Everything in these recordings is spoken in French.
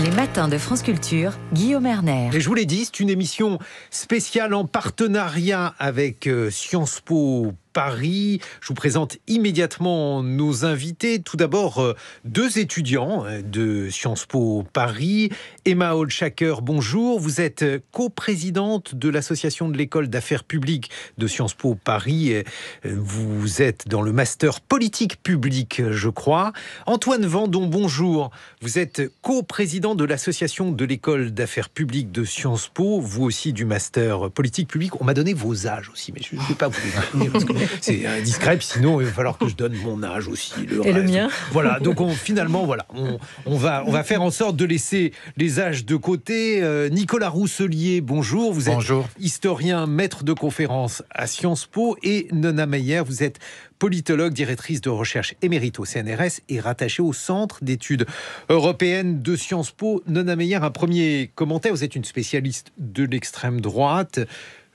Les matins de France Culture, Guillaume Erner. Et je vous l'ai dit, c'est une émission spéciale en partenariat avec Sciences Po Paris. Je vous présente immédiatement nos invités. Tout d'abord, deux étudiants de Sciences Po Paris. Emma Holschacker, bonjour. Vous êtes coprésidente de l'association de l'école d'affaires publiques de Sciences Po Paris. Vous êtes dans le master politique publique, je crois. Antoine Vendon, bonjour. Vous êtes coprésident de l'association de l'école d'affaires publiques de Sciences Po. Vous aussi du master politique publique. On m'a donné vos âges aussi, mais je ne vais pas vous les donner parce que c'est indiscret, sinon il va falloir que je donne mon âge aussi. Le mien. Voilà, donc finalement, on va faire en sorte de laisser les âges de côté. Nicolas Rousselier, bonjour. Vous êtes historien, maître de conférence à Sciences Po. Et Nona Meyer, vous êtes politologue, directrice de recherche émérite au CNRS et rattachée au Centre d'études européennes de Sciences Po. Nona Meyer, un premier commentaire. Vous êtes une spécialiste de l'extrême droite.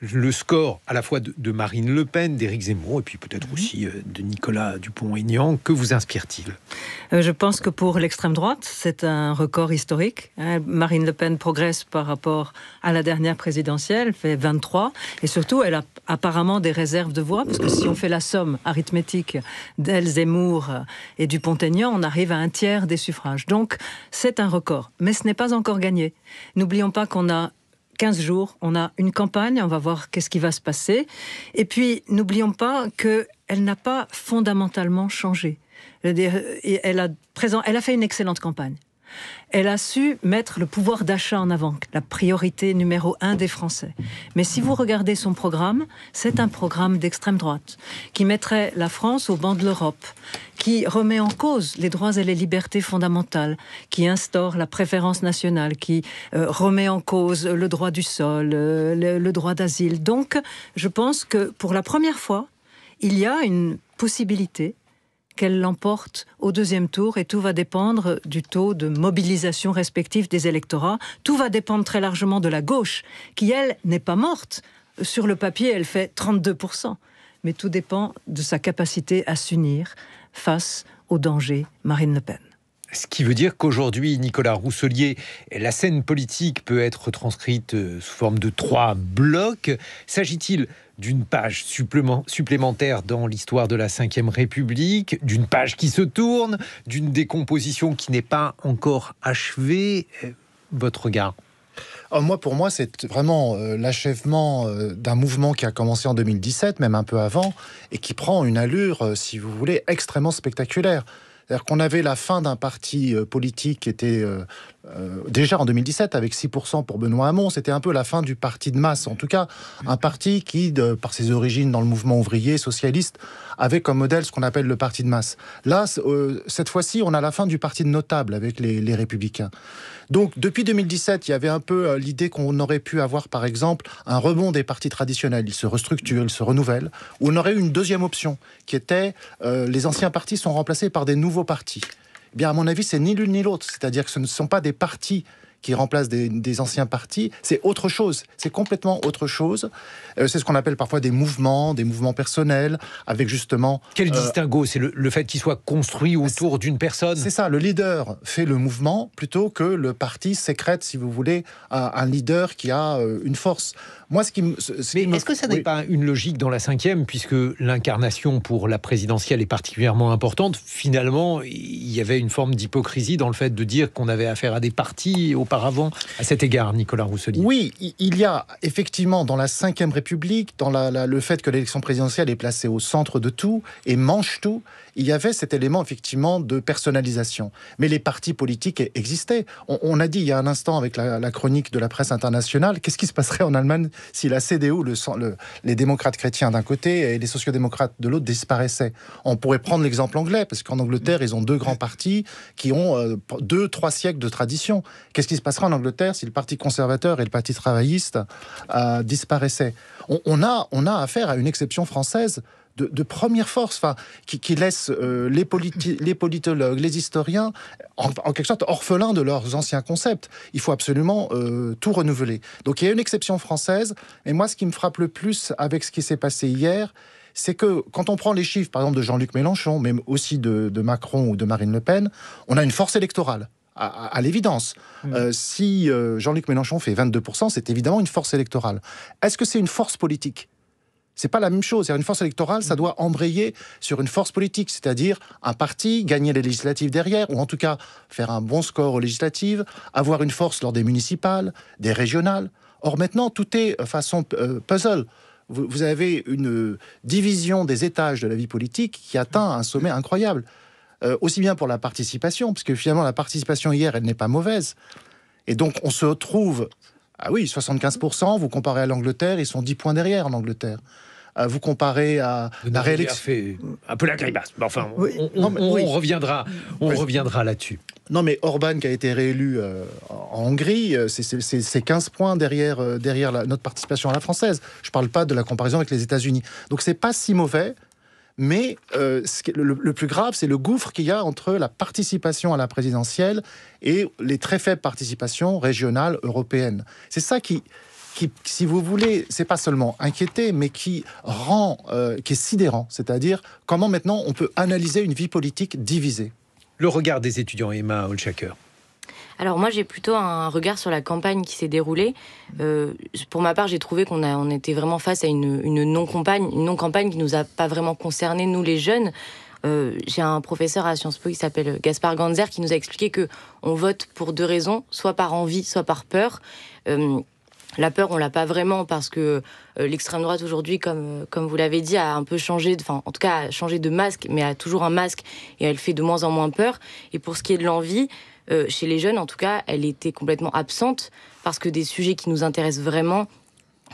Le score à la fois de Marine Le Pen, d'Éric Zemmour et puis peut-être aussi de Nicolas Dupont-Aignan, que vous inspire-t-il ? Je pense que pour l'extrême droite, c'est un record historique. Marine Le Pen progresse par rapport à la dernière présidentielle, fait 23, et surtout elle a apparemment des réserves de voix, parce que si on fait la somme arithmétique d'elle, Zemmour et Dupont-Aignan, on arrive à un tiers des suffrages. Donc c'est un record, mais ce n'est pas encore gagné. N'oublions pas qu'on a 15 jours, on a une campagne, on va voir qu'est-ce qui va se passer. Et puis, n'oublions pas qu'elle n'a pas fondamentalement changé. Elle a fait une excellente campagne. Elle a su mettre le pouvoir d'achat en avant, la priorité numéro 1 des Français. Mais si vous regardez son programme, c'est un programme d'extrême droite qui mettrait la France au banc de l'Europe, qui remet en cause les droits et les libertés fondamentales, qui instaure la préférence nationale, qui remet en cause le droit du sol, le droit d'asile. Donc, je pense que pour la première fois, il y a une possibilité qu'elle l'emporte au deuxième tour, et tout va dépendre du taux de mobilisation respectif des électorats. Tout va dépendre très largement de la gauche, qui, elle, n'est pas morte. Sur le papier, elle fait 32%. Mais tout dépend de sa capacité à s'unir face au danger Marine Le Pen. Ce qui veut dire qu'aujourd'hui, Nicolas Rousselier, la scène politique peut être transcrite sous forme de 3 blocs. S'agit-il d'une page supplémentaire dans l'histoire de la Ve République, d'une page qui se tourne, d'une décomposition qui n'est pas encore achevée? Votre regard? Pour moi, c'est vraiment l'achèvement d'un mouvement qui a commencé en 2017, même un peu avant, et qui prend une allure, si vous voulez, extrêmement spectaculaire. C'est-à-dire qu'on avait la fin d'un parti politique qui était déjà en 2017 avec 6% pour Benoît Hamon. C'était un peu la fin du parti de masse. En tout cas, un parti qui, par ses origines dans le mouvement ouvrier, socialiste, avait comme modèle ce qu'on appelle le parti de masse. Là, cette fois-ci, on a la fin du parti de notables avec les Républicains. Donc, depuis 2017, il y avait un peu l'idée qu'on aurait pu avoir, par exemple, un rebond des partis traditionnels. Ils se restructurent, ils se renouvellent. Ou on aurait eu une deuxième option, qui était les anciens partis sont remplacés par des nouveaux partis. Eh bien, à mon avis, c'est ni l'une ni l'autre. C'est-à-dire que ce ne sont pas des partis qui remplacent des anciens partis, c'est autre chose, c'est complètement autre chose. C'est ce qu'on appelle parfois des mouvements personnels, avec justement... Quel distinguo? C'est le fait qu'il soit construit autour d'une personne? C'est ça, le leader fait le mouvement, plutôt que le parti sécrète, si vous voulez, un leader qui a une force. Moi, est-ce que ça n'est pas une logique dans la 5e, puisque l'incarnation pour la présidentielle est particulièrement importante? Finalement, il y avait une forme d'hypocrisie dans le fait de dire qu'on avait affaire à des partis auparavant, à cet égard, Nicolas Rousselier. Oui, il y a effectivement dans la 5e République, dans le fait que l'élection présidentielle est placée au centre de tout et mange tout, il y avait cet élément effectivement de personnalisation. Mais les partis politiques existaient. On a dit il y a un instant avec la chronique de la presse internationale, qu'est-ce qui se passerait en Allemagne si la CDU, les démocrates chrétiens d'un côté et les sociodémocrates de l'autre disparaissaient? On pourrait prendre l'exemple anglais, parce qu'en Angleterre, ils ont 2 grands partis qui ont 2-3 siècles de tradition. Qu'est-ce qui se passerait en Angleterre si le Parti conservateur et le Parti travailliste disparaissaient? On a affaire à une exception française de première force, qui laisse les politologues, les historiens, en quelque sorte orphelins de leurs anciens concepts. Il faut absolument tout renouveler. Donc il y a une exception française, et moi ce qui me frappe le plus avec ce qui s'est passé hier, c'est que quand on prend les chiffres, par exemple, de Jean-Luc Mélenchon, même aussi de Macron ou de Marine Le Pen, on a une force électorale. à l'évidence. Si Jean-Luc Mélenchon fait 22%, c'est évidemment une force électorale. Est-ce que c'est une force politique ? C'est pas la même chose. Une force électorale, ça doit embrayer sur une force politique, c'est-à-dire un parti, gagner les législatives derrière, ou en tout cas faire un bon score aux législatives, avoir une force lors des municipales, des régionales. Or maintenant, tout est façon puzzle. Vous avez une division des étages de la vie politique qui atteint un sommet incroyable. Aussi bien pour la participation, parce que finalement la participation hier, elle n'est pas mauvaise. Et donc on se retrouve... Ah oui, 75%, vous comparez à l'Angleterre, ils sont 10 points derrière en Angleterre. Vous comparez à la réélection... fait un peu la grimace. Enfin, on oui. reviendra là-dessus. Non, mais Orban, qui a été réélu en Hongrie, c'est 15 points derrière notre participation à la française. Je ne parle pas de la comparaison avec les États-Unis. Donc, c'est pas si mauvais, mais le plus grave, c'est le gouffre qu'il y a entre la participation à la présidentielle et les très faibles participations régionales européennes. C'est ça qui, si vous voulez, c'est pas seulement inquiété, mais qui est sidérant. C'est-à-dire comment maintenant on peut analyser une vie politique divisée. Le regard des étudiants, Emma Holschacker. Alors moi j'ai plutôt un regard sur la campagne qui s'est déroulée. Pour ma part j'ai trouvé qu'on était vraiment face à une non-campagne qui nous a pas vraiment concernés, nous les jeunes. J'ai un professeur à Sciences Po qui s'appelle Gaspard Ganzer qui nous a expliqué qu'on vote pour 2 raisons, soit par envie, soit par peur. La peur, on l'a pas vraiment parce que l'extrême droite aujourd'hui, comme vous l'avez dit, a un peu changé, en tout cas a changé de masque, mais a toujours un masque et elle fait de moins en moins peur. Et pour ce qui est de l'envie, chez les jeunes, en tout cas, elle était complètement absente parce que des sujets qui nous intéressent vraiment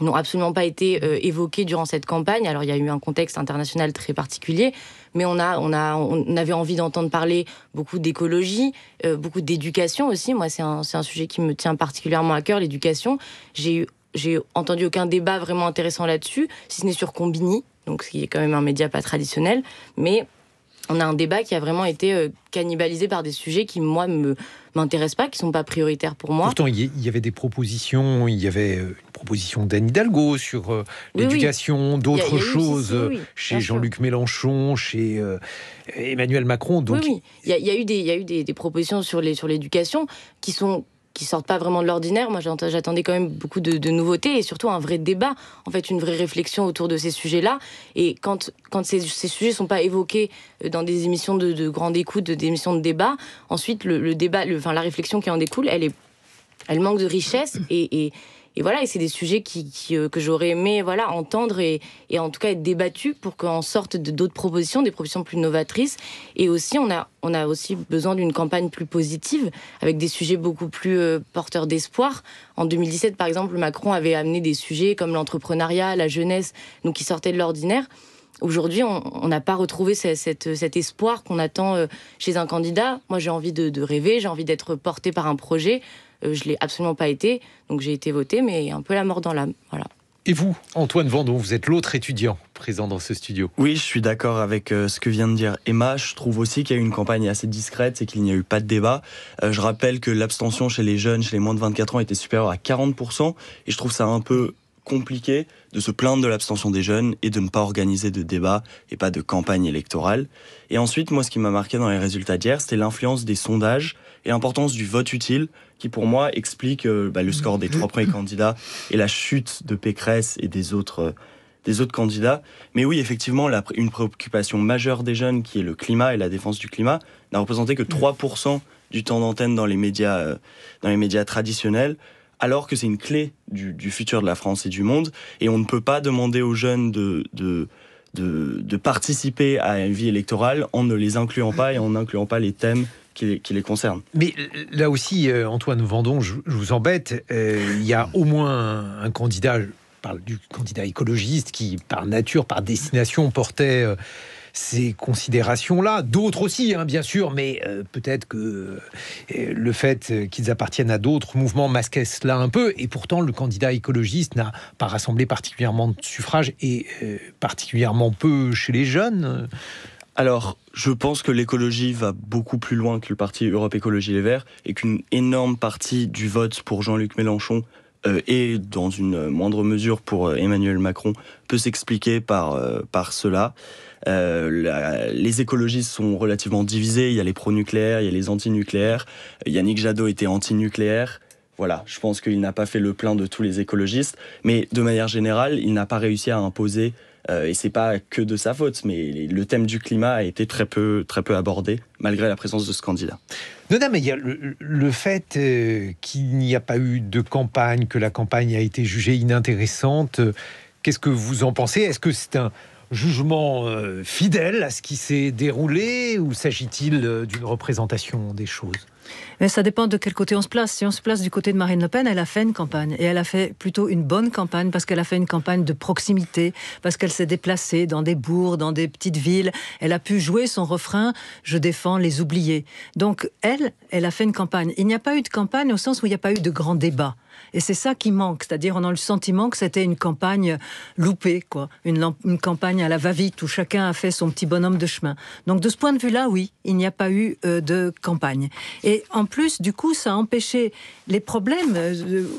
n'ont absolument pas été évoqués durant cette campagne. Alors il y a eu un contexte international très particulier, mais on avait envie d'entendre parler beaucoup d'écologie, beaucoup d'éducation aussi. Moi, c'est un sujet qui me tient particulièrement à cœur, l'éducation. J'ai entendu aucun débat vraiment intéressant là-dessus, si ce n'est sur Combini, donc ce qui est quand même un média pas traditionnel, mais on a un débat qui a vraiment été cannibalisé par des sujets qui, moi, m'intéressent pas, qui sont pas prioritaires pour moi. Pourtant, il y avait des propositions, il y avait une proposition d'Anne Hidalgo sur l'éducation, d'autres choses chez Jean-Luc Mélenchon, chez Emmanuel Macron. Donc... Oui. Il y a eu des propositions sur l'éducation qui sortent pas vraiment de l'ordinaire. Moi, j'attendais quand même beaucoup de nouveautés et surtout un vrai débat, en fait, une vraie réflexion autour de ces sujets-là. Et quand ces sujets sont pas évoqués dans des émissions de grande écoute, des émissions de débat, ensuite, le débat, la réflexion qui en découle, elle manque de richesse et voilà, et c'est des sujets que j'aurais aimé entendre et en tout cas être débattus pour qu'en sortent d'autres propositions, des propositions plus novatrices. Et aussi, on a aussi besoin d'une campagne plus positive, avec des sujets beaucoup plus porteurs d'espoir. En 2017, par exemple, Macron avait amené des sujets comme l'entrepreneuriat, la jeunesse, donc qui sortaient de l'ordinaire. Aujourd'hui, on n'a pas retrouvé cet espoir qu'on attend chez un candidat. Moi, j'ai envie de rêver, j'ai envie d'être portée par un projet. Je l'ai absolument pas été, donc j'ai été votée, mais un peu la mort dans l'âme. Voilà. Et vous, Antoine Vendon, vous êtes l'autre étudiant présent dans ce studio. Oui, je suis d'accord avec ce que vient de dire Emma. Je trouve aussi qu'il y a eu une campagne assez discrète, c'est qu'il n'y a eu pas de débat. Je rappelle que l'abstention chez les jeunes, chez les moins de 24 ans, était supérieure à 40%, et je trouve ça un peu compliqué de se plaindre de l'abstention des jeunes et de ne pas organiser de débat et pas de campagne électorale. Et ensuite, moi, ce qui m'a marqué dans les résultats d'hier, c'était l'influence des sondages et l'importance du vote utile, qui pour moi explique le score des 3 premiers candidats et la chute de Pécresse et des autres candidats. Mais oui, effectivement, une préoccupation majeure des jeunes, qui est le climat et la défense du climat, n'a représenté que 3% du temps d'antenne dans les médias traditionnels, alors que c'est une clé du futur de la France et du monde. Et on ne peut pas demander aux jeunes de participer à une vie électorale en ne les incluant pas et en n'incluant pas les thèmes qui les concernent. Mais là aussi, Antoine Vendon, je vous embête, il y a au moins un candidat, je parle du candidat écologiste, qui par nature, par destination, portait ces considérations-là. D'autres aussi, bien sûr, mais peut-être que le fait qu'ils appartiennent à d'autres mouvements masquait cela un peu. Et pourtant, le candidat écologiste n'a pas rassemblé particulièrement de suffrages et particulièrement peu chez les jeunes. Alors, je pense que l'écologie va beaucoup plus loin que le parti Europe Écologie Les Verts et qu'une énorme partie du vote pour Jean-Luc Mélenchon et dans une moindre mesure pour Emmanuel Macron, peut s'expliquer par cela. Les écologistes sont relativement divisés. Il y a les pro-nucléaires, il y a les anti-nucléaires. Yannick Jadot était anti-nucléaire. Voilà, je pense qu'il n'a pas fait le plein de tous les écologistes. Mais de manière générale, il n'a pas réussi à imposer, et c'est pas que de sa faute, mais le thème du climat a été très peu abordé, malgré la présence de ce candidat. Nona, mais il y a le fait qu'il n'y a pas eu de campagne, que la campagne a été jugée inintéressante. Qu'est-ce que vous en pensez ? Est-ce que c'est un jugement fidèle à ce qui s'est déroulé, ou s'agit-il d'une représentation des choses ? Mais ça dépend de quel côté on se place. Si on se place du côté de Marine Le Pen, elle a fait une campagne. Et elle a fait plutôt une bonne campagne, parce qu'elle a fait une campagne de proximité, parce qu'elle s'est déplacée dans des bourgs, dans des petites villes. Elle a pu jouer son refrain « Je défends les oubliés ». Donc elle a fait une campagne. Il n'y a pas eu de campagne au sens où il n'y a pas eu de grand débat. Et c'est ça qui manque, c'est-à-dire on a le sentiment que c'était une campagne loupée, quoi. Une campagne à la va-vite où chacun a fait son petit bonhomme de chemin. Donc de ce point de vue-là, oui, il n'y a pas eu de campagne. Et en plus, du coup, ça a empêché les problèmes,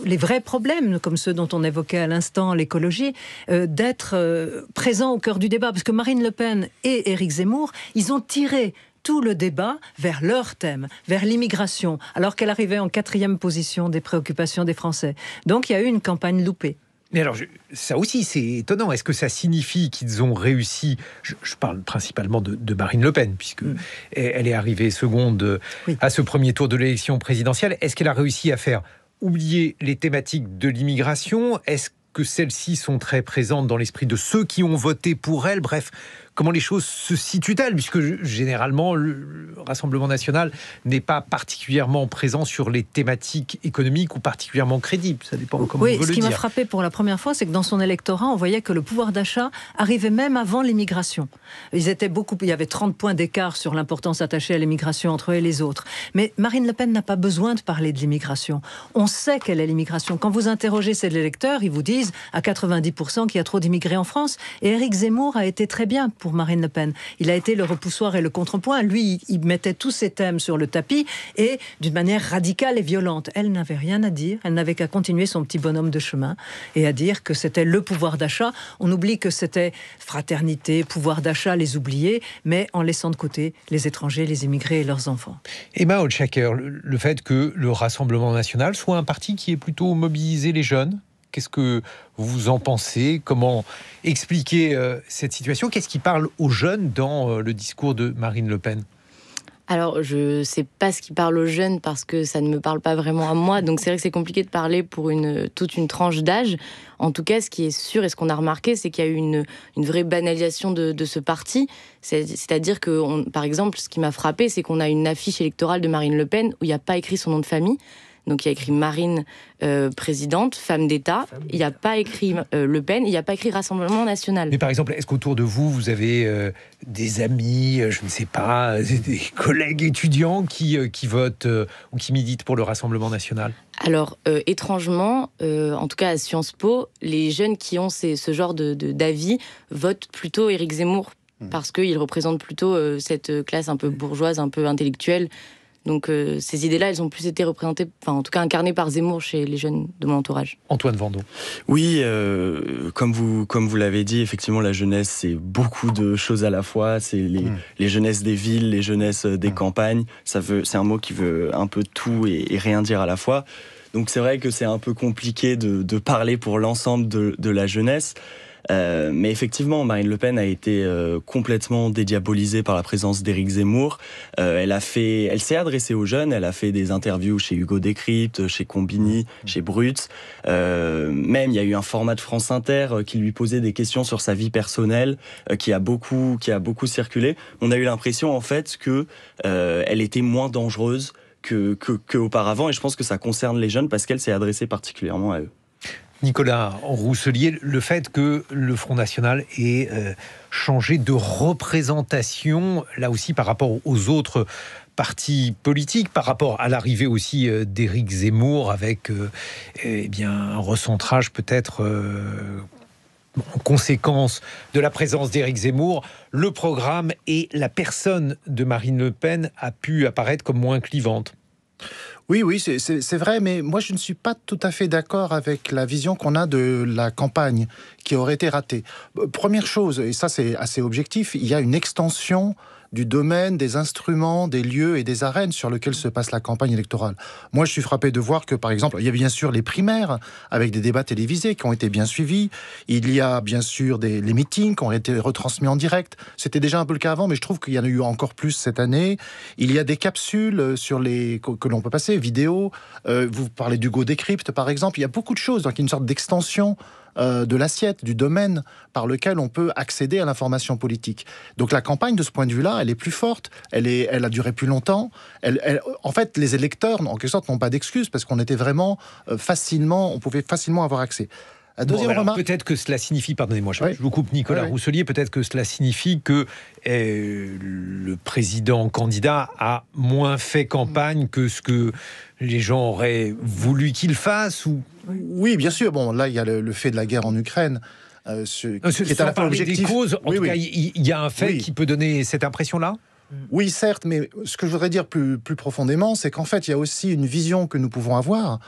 les vrais problèmes, comme ceux dont on évoquait à l'instant, l'écologie, d'être présents au cœur du débat. Parce que Marine Le Pen et Éric Zemmour, ils ont tiré tout le débat vers leur thème, vers l'immigration, alors qu'elle arrivait en 4e position des préoccupations des Français. Donc il y a eu une campagne loupée. Mais alors, ça aussi, c'est étonnant. Est-ce que ça signifie qu'ils ont réussi... Je parle principalement de Marine Le Pen, puisque elle est arrivée seconde à ce premier tour de l'élection présidentielle. Est-ce qu'elle a réussi à faire oublier les thématiques de l'immigration ? Est-ce que celles-ci sont très présentes dans l'esprit de ceux qui ont voté pour elle ? Bref, comment les choses se situent-elles ? Puisque généralement, le Rassemblement national n'est pas particulièrement présent sur les thématiques économiques ou particulièrement crédible. Ça dépend comment on veut le dire. Oui, ce qui m'a frappé pour la première fois, c'est que dans son électorat, on voyait que le pouvoir d'achat arrivait même avant l'immigration. Il y avait 30 points d'écart sur l'importance attachée à l'immigration entre eux et les autres. Mais Marine Le Pen n'a pas besoin de parler de l'immigration. On sait quelle est l'immigration. Quand vous interrogez ces électeurs, ils vous disent à 90% qu'il y a trop d'immigrés en France. Et Éric Zemmour a été très bien pour Marine Le Pen. Il a été le repoussoir et le contrepoint. Lui, il mettait tous ses thèmes sur le tapis et d'une manière radicale et violente. Elle n'avait rien à dire. Elle n'avait qu'à continuer son petit bonhomme de chemin et à dire que c'était le pouvoir d'achat. On oublie que c'était fraternité, pouvoir d'achat, les oubliés, mais en laissant de côté les étrangers, les immigrés et leurs enfants. Emma Hochschacker, le fait que le Rassemblement national soit un parti qui ait plutôt mobilisé les jeunes, qu'est-ce que vous en pensez ? Comment expliquer cette situation ? Qu'est-ce qui parle aux jeunes dans le discours de Marine Le Pen ? Alors, je ne sais pas ce qui parle aux jeunes parce que ça ne me parle pas vraiment à moi. Donc, c'est vrai que c'est compliqué de parler pour toute une tranche d'âge. En tout cas, ce qui est sûr et ce qu'on a remarqué, c'est qu'il y a eu une vraie banalisation de ce parti. C'est-à-dire que, par exemple, ce qui m'a frappé, c'est qu'on a une affiche électorale de Marine Le Pen où il n'y a pas écrit son nom de famille. Donc il y a écrit Marine, présidente, femme d'État. Il n'y a pas écrit Le Pen, il n'y a pas écrit Rassemblement national. Mais par exemple, est-ce qu'autour de vous, vous avez des amis, je ne sais pas, des collègues étudiants qui votent ou qui militent pour le Rassemblement national ? Alors, étrangement, en tout cas à Sciences Po, les jeunes qui ont ce genre d'avis votent plutôt Éric Zemmour parce qu'il représente plutôt cette classe un peu bourgeoise, un peu intellectuelle. Donc ces idées-là, elles ont plus été représentées, enfin en tout cas incarnées par Zemmour chez les jeunes de mon entourage. Antoine Vendon. Oui, comme vous l'avez dit, effectivement la jeunesse c'est beaucoup de choses à la fois. C'est les jeunesses des villes, les jeunesses des campagnes. C'est un mot qui veut un peu tout et rien dire à la fois. Donc c'est vrai que c'est un peu compliqué de parler pour l'ensemble de la jeunesse. Mais effectivement, Marine Le Pen a été complètement dédiabolisée par la présence d'Éric Zemmour. Elle s'est adressée aux jeunes, elle a fait des interviews chez Hugo Décrypte, chez Combini, chez Brut. Même, il y a eu un format de France Inter qui lui posait des questions sur sa vie personnelle, qui a beaucoup circulé. On a eu l'impression, en fait, que elle était moins dangereuse qu'auparavant, et je pense que ça concerne les jeunes parce qu'elle s'est adressée particulièrement à eux. Nicolas Rousselier, le fait que le Front National ait changé de représentation, là aussi par rapport aux autres partis politiques, par rapport à l'arrivée aussi d'Éric Zemmour, avec un recentrage peut-être en conséquence de la présence d'Éric Zemmour, le programme et la personne de Marine Le Pen a pu apparaître comme moins clivante. Oui, c'est vrai, mais moi je ne suis pas tout à fait d'accord avec la vision qu'on a de la campagne qui aurait été ratée. Première chose, et ça c'est assez objectif, il y a une extension du domaine, des instruments, des lieux et des arènes sur lesquels se passe la campagne électorale. Moi, je suis frappé de voir que, par exemple, il y a bien sûr les primaires, avec des débats télévisés qui ont été bien suivis. Il y a bien sûr les meetings qui ont été retransmis en direct. C'était déjà un peu le cas avant, mais je trouve qu'il y en a eu encore plus cette année. Il y a des capsules que l'on peut passer, vidéos. Vous parlez d'Hugo Décrypte, par exemple. Il y a beaucoup de choses, donc une sorte d'extension de l'assiette, du domaine par lequel on peut accéder à l'information politique. Donc la campagne, de ce point de vue-là, elle est plus forte, elle a duré plus longtemps. En fait, les électeurs, en quelque sorte, n'ont pas d'excuses parce qu'on était vraiment on pouvait facilement avoir accès. Deuxième remarque. Peut-être que cela signifie, pardonnez-moi, je vous coupe Nicolas Rousselier, peut-être que cela signifie que le président candidat a moins fait campagne que ce que les gens auraient voulu qu'il fasse ou... Oui, bien sûr. Bon, là, il y a le fait de la guerre en Ukraine. Qui est à la fois objectif. Des causes, en tout cas, il y a un fait qui peut donner cette impression-là. Oui, certes, mais ce que je voudrais dire plus profondément, c'est qu'en fait, il y a aussi une vision que nous pouvons avoir.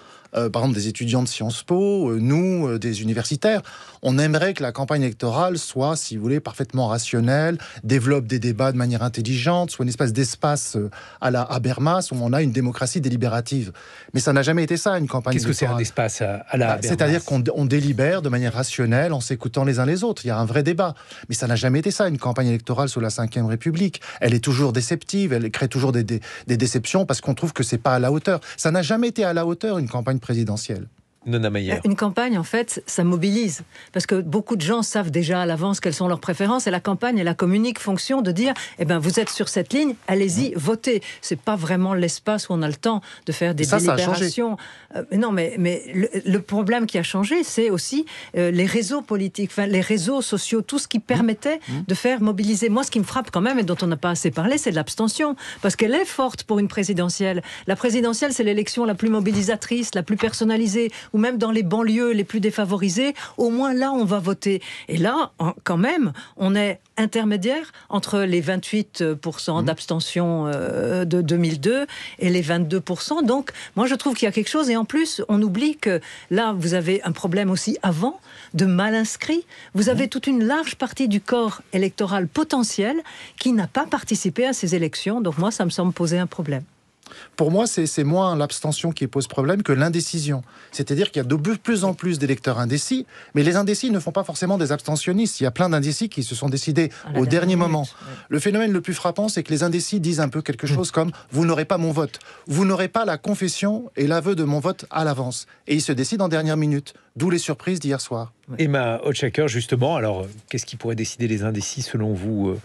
Par exemple, des étudiants de Sciences Po, nous, des universitaires, on aimerait que la campagne électorale soit, si vous voulez, parfaitement rationnelle, développe des débats de manière intelligente, soit une espèce d'espace à la Habermas où on a une démocratie délibérative. Mais ça n'a jamais été ça, une campagne électorale. Qu'est-ce que c'est un espace à la Habermas ? C'est-à-dire qu'on délibère de manière rationnelle en s'écoutant les uns les autres. Il y a un vrai débat. Mais ça n'a jamais été ça, une campagne électorale sous la Ve République. Elle est toujours déceptive, elle crée toujours des déceptions parce qu'on trouve que c'est pas à la hauteur. Ça n'a jamais été à la hauteur, une campagne présidentielle. Nona Meyer. Une campagne, en fait, ça mobilise. Parce que beaucoup de gens savent déjà à l'avance quelles sont leurs préférences. Et la campagne, elle a comme unique fonction de dire, vous êtes sur cette ligne, allez-y, votez. C'est pas vraiment l'espace où on a le temps de faire des délibérations. Non, mais le problème qui a changé, c'est aussi les réseaux politiques, les réseaux sociaux, tout ce qui permettait de faire mobiliser. Moi, ce qui me frappe quand même, et dont on n'a pas assez parlé, c'est de l'abstention. Parce qu'elle est forte pour une présidentielle. La présidentielle, c'est l'élection la plus mobilisatrice, la plus personnalisée, ou même dans les banlieues les plus défavorisées, au moins là, on va voter. Et là, quand même, on est intermédiaire entre les 28% d'abstention de 2002 et les 22%. Donc, moi, je trouve qu'il y a quelque chose. Et en plus, on oublie que là, vous avez un problème aussi avant de mal inscrits. Vous avez toute une large partie du corps électoral potentiel qui n'a pas participé à ces élections. Donc, moi, ça me semble poser un problème. Pour moi, c'est moins l'abstention qui pose problème que l'indécision. C'est-à-dire qu'il y a de plus en plus d'électeurs indécis, mais les indécis ne font pas forcément des abstentionnistes. Il y a plein d'indécis qui se sont décidés au dernier moment. Ouais. Le phénomène le plus frappant, c'est que les indécis disent un peu quelque chose comme « vous n'aurez pas mon vote ». Vous n'aurez pas la confession et l'aveu de mon vote à l'avance. Et ils se décident en dernière minute, d'où les surprises d'hier soir. Emma Hochschacker, justement, alors qu'est-ce qui pourrait décider les indécis selon vous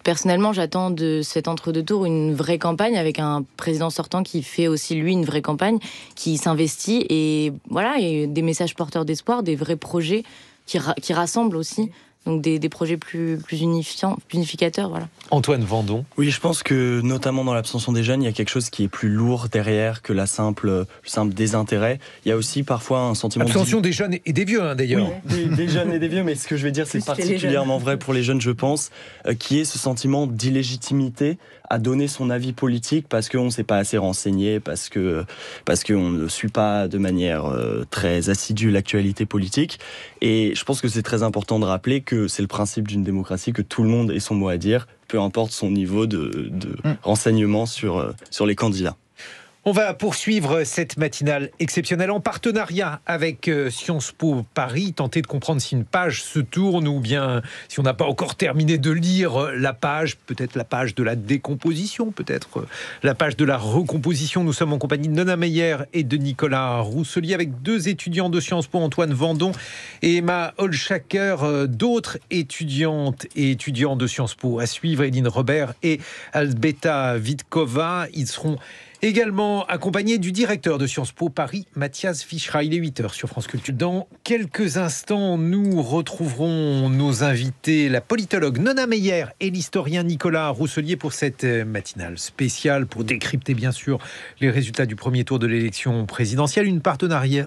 personnellement, j'attends de cet entre-deux tours une vraie campagne avec un président sortant qui fait aussi, lui, une vraie campagne, qui s'investit et des messages porteurs d'espoir, des vrais projets qui rassemblent aussi. Donc des projets plus unificateurs, voilà. Antoine Vendon. Oui, je pense que notamment dans l'abstention des jeunes, il y a quelque chose qui est plus lourd derrière que le simple désintérêt. Il y a aussi parfois un sentiment... Abstention des jeunes et des vieux, d'ailleurs. Oui, des jeunes et des vieux, mais ce que je vais dire, c'est particulièrement vrai pour les jeunes, je pense, qui est ce sentiment d'illégitimité à donner son avis politique parce qu'on ne s'est pas assez renseigné, parce qu'on ne suit pas de manière très assidue l'actualité politique. Et je pense que c'est très important de rappeler que c'est le principe d'une démocratie, que tout le monde ait son mot à dire, peu importe son niveau de renseignement sur les candidats. On va poursuivre cette matinale exceptionnelle en partenariat avec Sciences Po Paris, tenter de comprendre si une page se tourne ou bien si on n'a pas encore terminé de lire la page, peut-être la page de la décomposition, peut-être la page de la recomposition. Nous sommes en compagnie de Nona Meyer et de Nicolas Rousselier avec deux étudiants de Sciences Po, Antoine Vendon et Emma Hochschacker, d'autres étudiantes et étudiants de Sciences Po à suivre, Eline Robert et Alzbeta Vitkova. Ils seront Également accompagné du directeur de Sciences Po Paris, Mathias Fischra. Il est 8h sur France Culture. Dans quelques instants, nous retrouverons nos invités, la politologue Nona Meyer et l'historien Nicolas Rousselier pour cette matinale spéciale pour décrypter bien sûr les résultats du premier tour de l'élection présidentielle.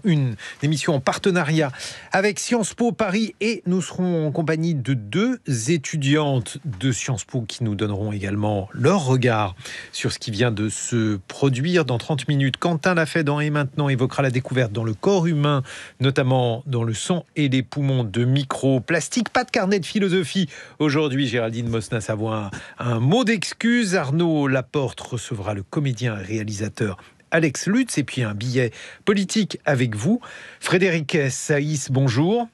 Une émission en partenariat avec Sciences Po Paris et nous serons en compagnie de 2 étudiantes de Sciences Po qui nous donneront également leur regard sur ce qui vient de se produire dans 30 minutes. Quentin Lafay Et Maintenant évoquera la découverte dans le corps humain, notamment dans le sang et les poumons de microplastiques. Pas de carnet de philosophie aujourd'hui. Géraldine Mosna-Savoie, un mot d'excuse. Arnaud Laporte recevra le comédien et réalisateur Alex Lutz et puis un billet politique avec vous. Frédéric Saïs, bonjour.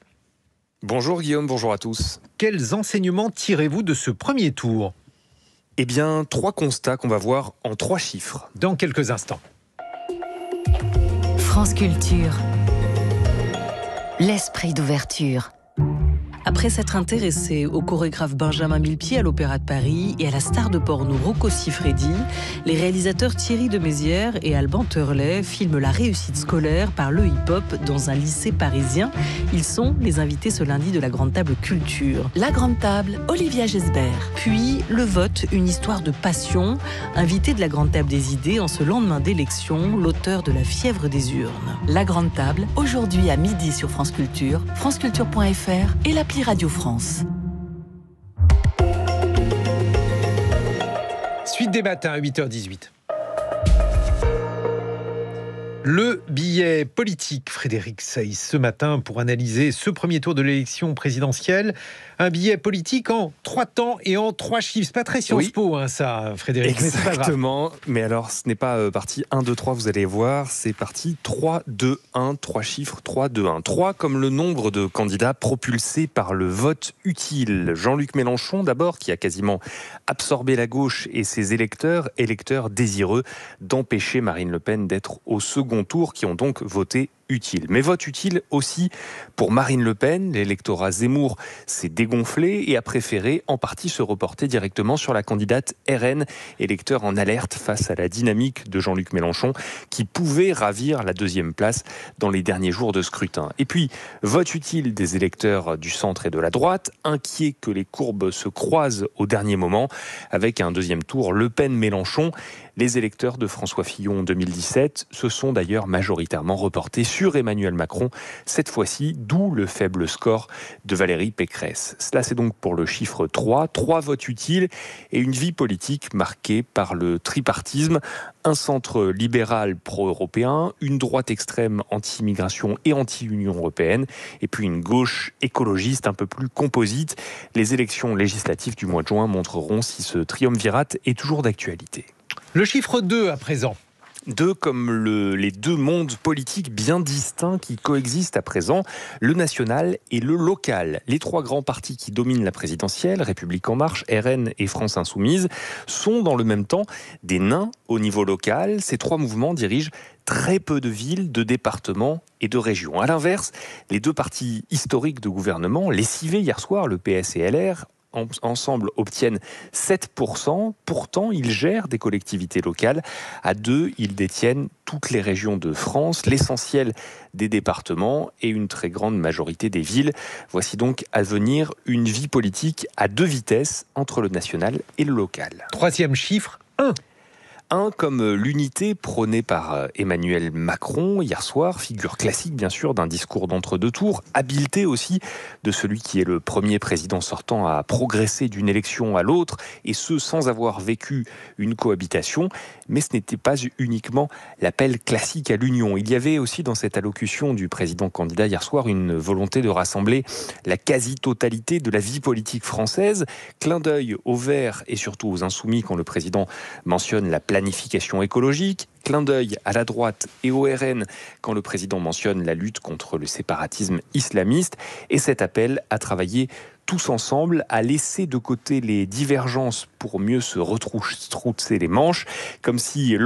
Bonjour Guillaume, bonjour à tous. Quels enseignements tirez-vous de ce premier tour ? Eh bien, 3 constats qu'on va voir en 3 chiffres. Dans quelques instants. France Culture. L'esprit d'ouverture. Après s'être intéressé au chorégraphe Benjamin Millepied à l'Opéra de Paris et à la star de porno Rocco Siffredi, les réalisateurs Thierry de Mézières et Alban Turlet filment la réussite scolaire par le hip-hop dans un lycée parisien. Ils sont les invités ce lundi de la Grande Table Culture. La Grande Table, Olivia Gesbert. Puis le vote, une histoire de passion. Invité de la Grande Table des idées en ce lendemain d'élection, l'auteur de La fièvre des urnes. La Grande Table, aujourd'hui à midi sur France Culture, franceculture.fr et l'appli Radio France. Suite des matins à 8h18. Le billet politique, Frédéric Saïs, ce matin pour analyser ce premier tour de l'élection présidentielle. Un billet politique en 3 temps et en 3 chiffres. C'est pas très Sciences Po, hein, ça, Frédéric. Exactement. Mais alors, ce n'est pas partie 1, 2, 3, vous allez voir. C'est partie 3, 2, 1, 3 chiffres, 3, 2, 1. 3 comme le nombre de candidats propulsés par le vote utile. Jean-Luc Mélenchon, d'abord, qui a quasiment absorbé la gauche et ses électeurs désireux d'empêcher Marine Le Pen d'être au second tour, qui ont donc voté utile. Mais vote utile aussi pour Marine Le Pen. L'électorat Zemmour s'est dégonflé et a préféré en partie se reporter directement sur la candidate RN, électeur en alerte face à la dynamique de Jean-Luc Mélenchon qui pouvait ravir la 2e place dans les derniers jours de scrutin. Et puis, vote utile des électeurs du centre et de la droite, inquiets que les courbes se croisent au dernier moment avec un 2e tour Le Pen-Mélenchon. Les électeurs de François Fillon en 2017 se sont d'ailleurs majoritairement reportés sur Emmanuel Macron, cette fois-ci, d'où le faible score de Valérie Pécresse. Cela, c'est donc pour le chiffre 3, 3 votes utiles et une vie politique marquée par le tripartisme, un centre libéral pro-européen, une droite extrême anti-immigration et anti-Union européenne, et puis une gauche écologiste un peu plus composite. Les élections législatives du mois de juin montreront si ce triumvirat est toujours d'actualité. Le chiffre 2 à présent. 2 comme les 2 mondes politiques bien distincts qui coexistent à présent, le national et le local. Les 3 grands partis qui dominent la présidentielle, République En Marche, RN et France Insoumise, sont dans le même temps des nains au niveau local. Ces 3 mouvements dirigent très peu de villes, de départements et de régions. À l'inverse, les 2 partis historiques de gouvernement, lessivés hier soir, le PS et LR, ensemble obtiennent 7%. Pourtant, ils gèrent des collectivités locales. À 2, ils détiennent toutes les régions de France, l'essentiel des départements et une très grande majorité des villes. Voici donc à venir une vie politique à 2 vitesses entre le national et le local. 3e chiffre, 1. 1 comme l'unité prônée par Emmanuel Macron hier soir, figure classique bien sûr d'un discours d'entre-deux tours, habileté aussi de celui qui est le premier président sortant à progresser d'une élection à l'autre, et ce sans avoir vécu une cohabitation. Mais ce n'était pas uniquement l'appel classique à l'union. Il y avait aussi dans cette allocution du président candidat hier soir une volonté de rassembler la quasi-totalité de la vie politique française. Clin d'œil aux Verts et surtout aux Insoumis quand le président mentionne la planification écologique. Clin d'œil à la droite et au RN quand le président mentionne la lutte contre le séparatisme islamiste. Et cet appel à travailler tous ensemble à laisser de côté les divergences pour mieux se retrousser les manches, comme si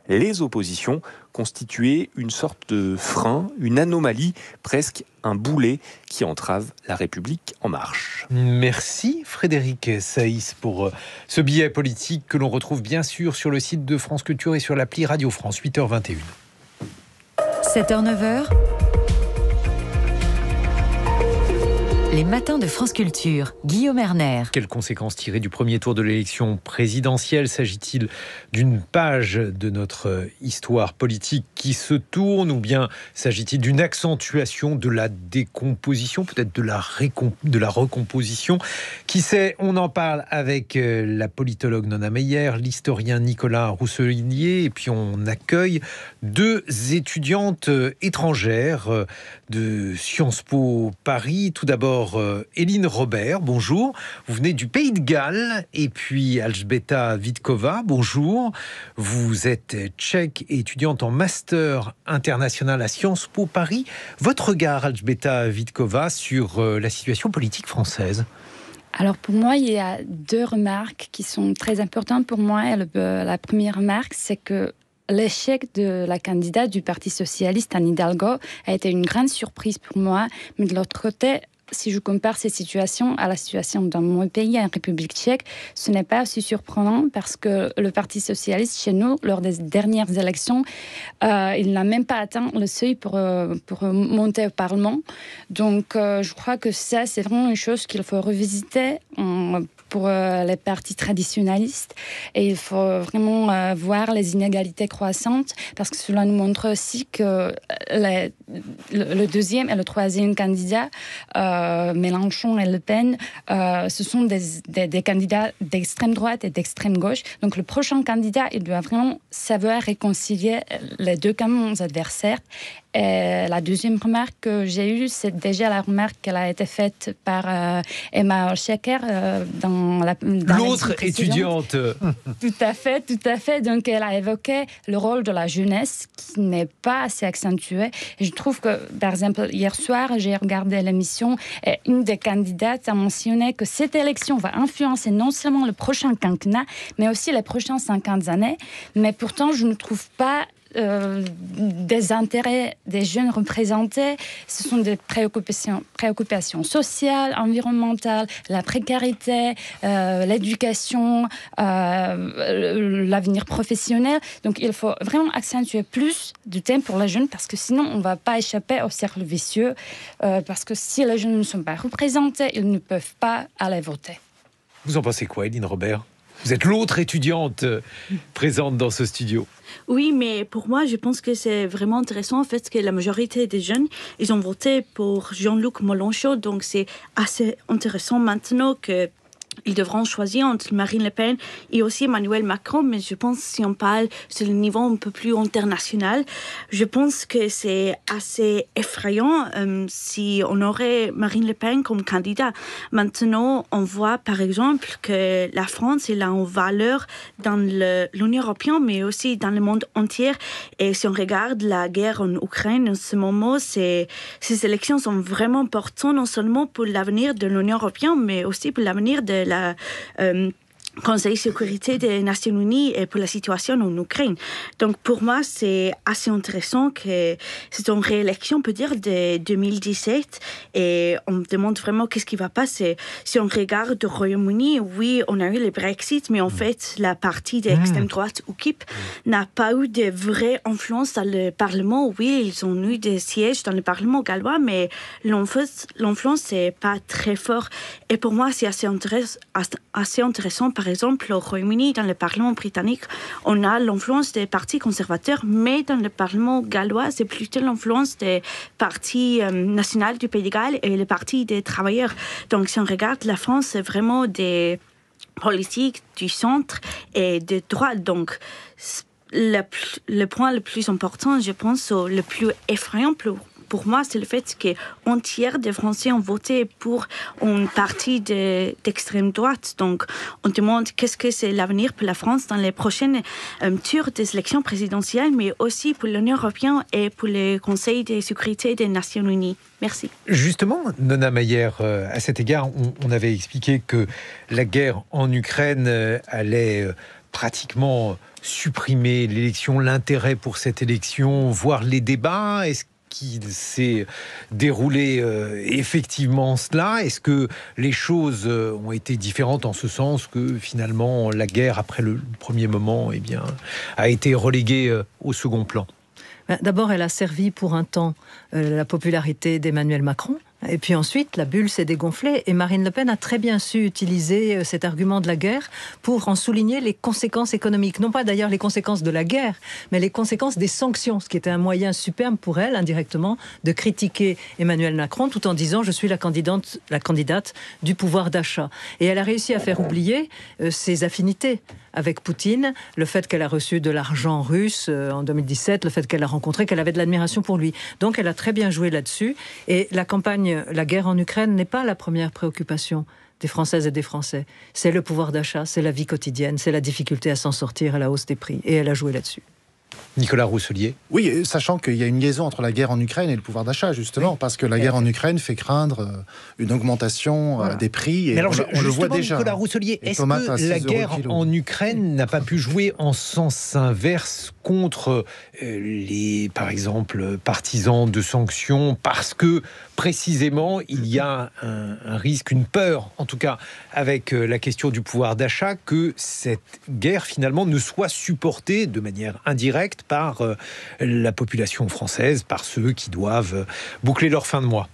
les oppositions constituaient une sorte de frein, une anomalie, presque un boulet qui entrave la République en marche. Merci Frédéric Saïs pour ce billet politique que l'on retrouve bien sûr sur le site de France Culture et sur l'appli Radio France, 8h21. 7h-9h, les matins de France Culture, Guillaume Erner. Quelles conséquences tirer du premier tour de l'élection présidentielle ? S'agit-il d'une page de notre histoire politique qui se tourne, ou bien s'agit-il d'une accentuation de la décomposition, peut-être de la recomposition ? Qui sait ? On en parle avec la politologue Nona Meyer, l'historien Nicolas Rousselier, et puis on accueille 2 étudiantes étrangères de Sciences Po Paris. Tout d'abord, Éline Robert, bonjour. Vous venez du Pays de Galles. Et puis Alžbeta Vítkova, bonjour. Vous êtes tchèque et étudiante en master international à Sciences Po Paris. Votre regard, Alžbeta Vítkova, sur la situation politique française ? Alors pour moi, il y a 2 remarques qui sont très importantes pour moi. La première remarque, c'est que l'échec de la candidate du Parti socialiste, Anne Hidalgo, a été une grande surprise pour moi. Mais de l'autre côté, si je compare ces situations à la situation dans mon pays, en République tchèque, ce n'est pas aussi surprenant parce que le Parti socialiste, chez nous, lors des dernières élections, il n'a même pas atteint le seuil pour monter au Parlement. Donc, je crois que ça, c'est vraiment une chose qu'il faut revisiter pour les partis traditionnalistes. Et il faut vraiment voir les inégalités croissantes parce que cela nous montre aussi que le deuxième et le troisième candidat, Mélenchon et Le Pen, ce sont des candidats d'extrême droite et d'extrême gauche. Donc le prochain candidat, il doit vraiment savoir réconcilier les 2 camps adversaires. Et la deuxième remarque que j'ai eue, c'est déjà la remarque qu'elle a été faite par Emma Olschacker dans l'autre étudiante. Tout à fait. Donc elle a évoqué le rôle de la jeunesse qui n'est pas assez accentué. Et je trouve que, par exemple, hier soir, j'ai regardé l'émission et une des candidates a mentionné que cette élection va influencer non seulement le prochain quinquennat, mais aussi les prochaines 50 années. Mais pourtant, je ne trouve pas des intérêts des jeunes représentés. Ce sont des préoccupations sociales, environnementales, la précarité, l'éducation, l'avenir professionnel. Donc il faut vraiment accentuer plus du thème pour les jeunes parce que sinon on ne va pas échapper au cercle vicieux parce que si les jeunes ne sont pas représentés, ils ne peuvent pas aller voter. Vous en pensez quoi, Éline Robert ? Vous êtes l'autre étudiante présente dans ce studio. Oui, mais pour moi, je pense que c'est vraiment intéressant en fait que la majorité des jeunes, ils ont voté pour Jean-Luc Mélenchon, donc c'est assez intéressant maintenant que ils devront choisir entre Marine Le Pen et aussi Emmanuel Macron, mais je pense que si on parle sur le niveau un peu plus international, je pense que c'est assez effrayant si on aurait Marine Le Pen comme candidat. Maintenant, on voit par exemple que la France est là en valeur dans l'Union européenne, mais aussi dans le monde entier. Et si on regarde la guerre en Ukraine en ce moment, ces élections sont vraiment importantes, non seulement pour l'avenir de l'Union européenne, mais aussi pour l'avenir de la Conseil de sécurité des Nations Unies et pour la situation en Ukraine. Donc pour moi, c'est assez intéressant que c'est une réélection, on peut dire, de 2017 et on me demande vraiment qu'est-ce qui va passer. Si on regarde le Royaume-Uni, oui, on a eu le Brexit, mais en fait, la partie d'extrême droite UKIP n'a pas eu de vraie influence dans le Parlement. Oui, ils ont eu des sièges dans le Parlement gallois, mais l'influence n'est pas très forte. Et pour moi, c'est assez intéressant. Par exemple, au Royaume-Uni, dans le Parlement britannique, on a l'influence des partis conservateurs, mais dans le Parlement gallois, c'est plutôt l'influence des partis nationaux du Pays de Galles et les partis des travailleurs. Donc, si on regarde la France, c'est vraiment des politiques du centre et de droite. Donc, le point le plus important, je pense, le plus effrayant pour moi, c'est le fait qu'un tiers des Français ont voté pour une partie d'extrême droite. Donc, on demande qu'est-ce que c'est l'avenir pour la France dans les prochaines tours des élections présidentielles, mais aussi pour l'Union européenne et pour le Conseil de sécurité des Nations Unies. Merci. Justement, Nona Mayer, à cet égard, on avait expliqué que la guerre en Ukraine allait pratiquement supprimer l'élection, l'intérêt pour cette élection, voire les débats. Est-ce qu'il s'est déroulé effectivement cela? Est-ce que les choses ont été différentes en ce sens que finalement la guerre, après le premier moment, a été reléguée au second plan? D'abord, elle a servi pour un temps la popularité d'Emmanuel Macron. Et puis ensuite, la bulle s'est dégonflée et Marine Le Pen a très bien su utiliser cet argument de la guerre pour en souligner les conséquences économiques. Non pas d'ailleurs les conséquences de la guerre, mais les conséquences des sanctions, ce qui était un moyen superbe pour elle, indirectement, de critiquer Emmanuel Macron tout en disant « je suis la candidate du pouvoir d'achat ». Et elle a réussi à faire oublier ses affinités avec Poutine, le fait qu'elle a reçu de l'argent russe en 2017, le fait qu'elle l'a rencontré, qu'elle avait de l'admiration pour lui. Donc elle a très bien joué là-dessus. Et la guerre en Ukraine n'est pas la première préoccupation des Françaises et des Français. C'est le pouvoir d'achat, c'est la vie quotidienne, c'est la difficulté à s'en sortir à la hausse des prix. Et elle a joué là-dessus. Nicolas Rousselier. Oui, sachant qu'il y a une liaison entre la guerre en Ukraine et le pouvoir d'achat, justement, parce que la guerre en Ukraine fait craindre une augmentation des prix. Et mais alors, on le voit déjà. Nicolas Rousselier, est-ce que la guerre en Ukraine n'a pas pu jouer en sens inverse contre les, par exemple, partisans de sanctions, parce que précisément, il y a un risque, une peur, en tout cas, avec la question du pouvoir d'achat, que cette guerre, finalement, ne soit supportée de manière indirecte par la population française, par ceux qui doivent boucler leur fin de mois?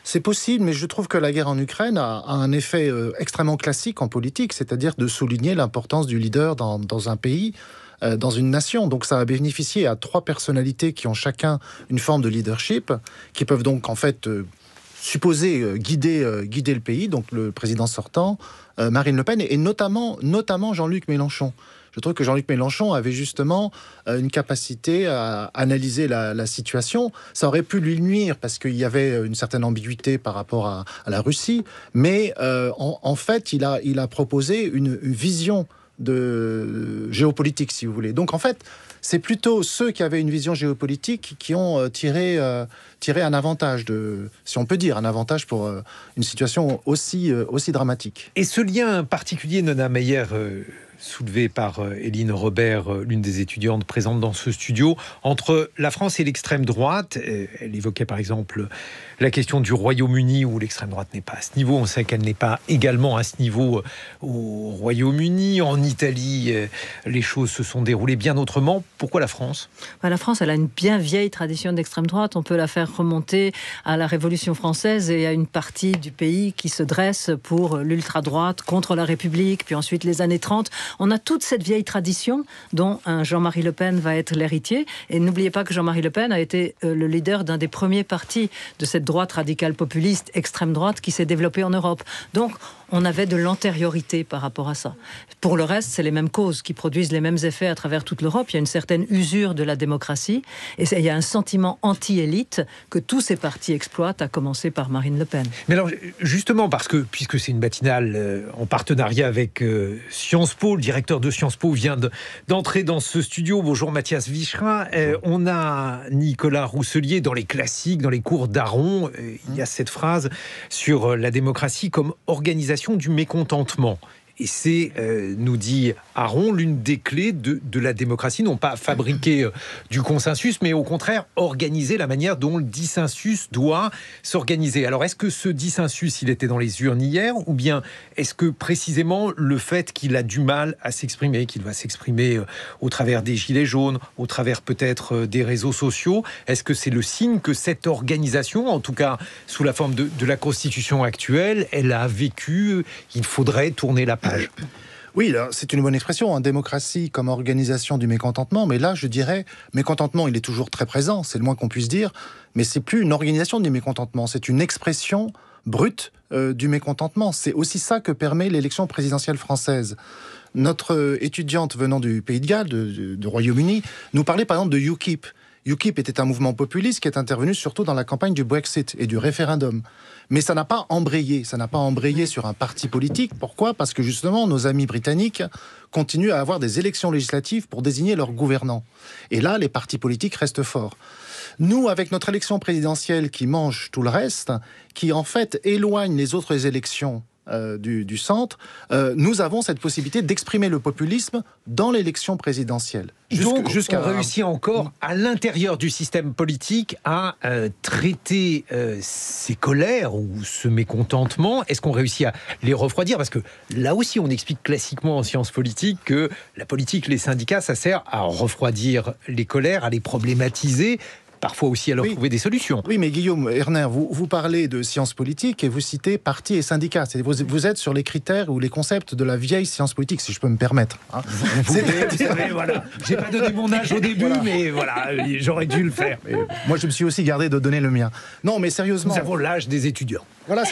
C'est possible, mais je trouve que la guerre en Ukraine a un effet extrêmement classique en politique, c'est-à-dire de souligner l'importance du leader dans un pays, dans une nation. Donc ça a bénéficié à 3 personnalités qui ont chacun une forme de leadership, qui peuvent donc en fait supposer guider le pays, donc le président sortant, Marine Le Pen, et notamment Jean-Luc Mélenchon. Je trouve que Jean-Luc Mélenchon avait justement une capacité à analyser la situation. Ça aurait pu lui nuire parce qu'il y avait une certaine ambiguïté par rapport à la Russie, mais en fait, il a proposé une vision de géopolitique, si vous voulez. Donc en fait, c'est plutôt ceux qui avaient une vision géopolitique qui ont tiré un avantage, si on peut dire, un avantage pour une situation aussi dramatique. Et ce lien particulier, Nona Meyer, soulevé par Éline Robert, l'une des étudiantes présentes dans ce studio, entre la France et l'extrême droite. Elle évoquait par exemple la question du Royaume-Uni, où l'extrême droite n'est pas à ce niveau. On sait qu'elle n'est pas également à ce niveau au Royaume-Uni. En Italie, les choses se sont déroulées bien autrement. Pourquoi la France ? La France, elle a une bien vieille tradition d'extrême droite. On peut la faire remonter à la Révolution française et à une partie du pays qui se dresse pour l'ultra-droite, contre la République, puis ensuite les années 30. On a toute cette vieille tradition dont un Jean-Marie Le Pen va être l'héritier. Et n'oubliez pas que Jean-Marie Le Pen a été le leader d'un des premiers partis de cette droite radicale populiste, extrême droite, qui s'est développée en Europe. Donc, on avait de l'antériorité par rapport à ça. Pour le reste, c'est les mêmes causes qui produisent les mêmes effets à travers toute l'Europe. Il y a une certaine usure de la démocratie et il y a un sentiment anti-élite que tous ces partis exploitent, à commencer par Marine Le Pen. Mais alors, justement, puisque c'est une matinale en partenariat avec Sciences Po, le directeur de Sciences Po vient d'entrer dans ce studio. Bonjour Mathias Vichra. On a Nicolas Rousselier dans les classiques, dans les cours d'Aron. Il y a cette phrase sur la démocratie comme organisation du mécontentement. Et c'est, nous dit Aron, l'une des clés de la démocratie, non pas fabriquer du consensus, mais au contraire organiser la manière dont le dissensus doit s'organiser. Alors est-ce que ce dissensus, il était dans les urnes hier, ou bien est-ce que précisément le fait qu'il a du mal à s'exprimer, qu'il va s'exprimer au travers des gilets jaunes, au travers peut-être des réseaux sociaux, est-ce que c'est le signe que cette organisation, en tout cas sous la forme de la Constitution actuelle, elle a vécu, il faudrait tourner la page? Oui, c'est une bonne expression, démocratie comme organisation du mécontentement, mais là, je dirais, mécontentement, il est toujours très présent, c'est le moins qu'on puisse dire, mais c'est plus une organisation du mécontentement, c'est une expression brute du mécontentement. C'est aussi ça que permet l'élection présidentielle française. Notre étudiante venant du Pays de Galles, du Royaume-Uni, nous parlait par exemple de UKIP, UKIP était un mouvement populiste qui est intervenu surtout dans la campagne du Brexit et du référendum. Mais ça n'a pas embrayé. Ça n'a pas embrayé sur un parti politique. Pourquoi ? Parce que justement, nos amis britanniques continuent à avoir des élections législatives pour désigner leurs gouvernants. Et là, les partis politiques restent forts. Nous, avec notre élection présidentielle qui mange tout le reste, qui en fait éloigne les autres élections du centre, nous avons cette possibilité d'exprimer le populisme dans l'élection présidentielle. Donc, on réussit encore à l'intérieur du système politique à traiter ces colères ou ce mécontentement. Est-ce qu'on réussit à les refroidir ? Parce que là aussi, on explique classiquement en sciences politiques que la politique, les syndicats, ça sert à refroidir les colères, à les problématiser, parfois aussi à leur trouver des solutions. Oui, mais Guillaume Erner, vous parlez de sciences politiques et vous citez partis et syndicats. Vous êtes sur les critères ou les concepts de la vieille science politique, si je peux me permettre. Hein. Vous savez, voilà. J'ai pas donné mon âge au début, mais voilà, j'aurais dû le faire. Mais moi, je me suis aussi gardé de donner le mien. Non, mais sérieusement... Nous avons l'âge des étudiants. Voilà,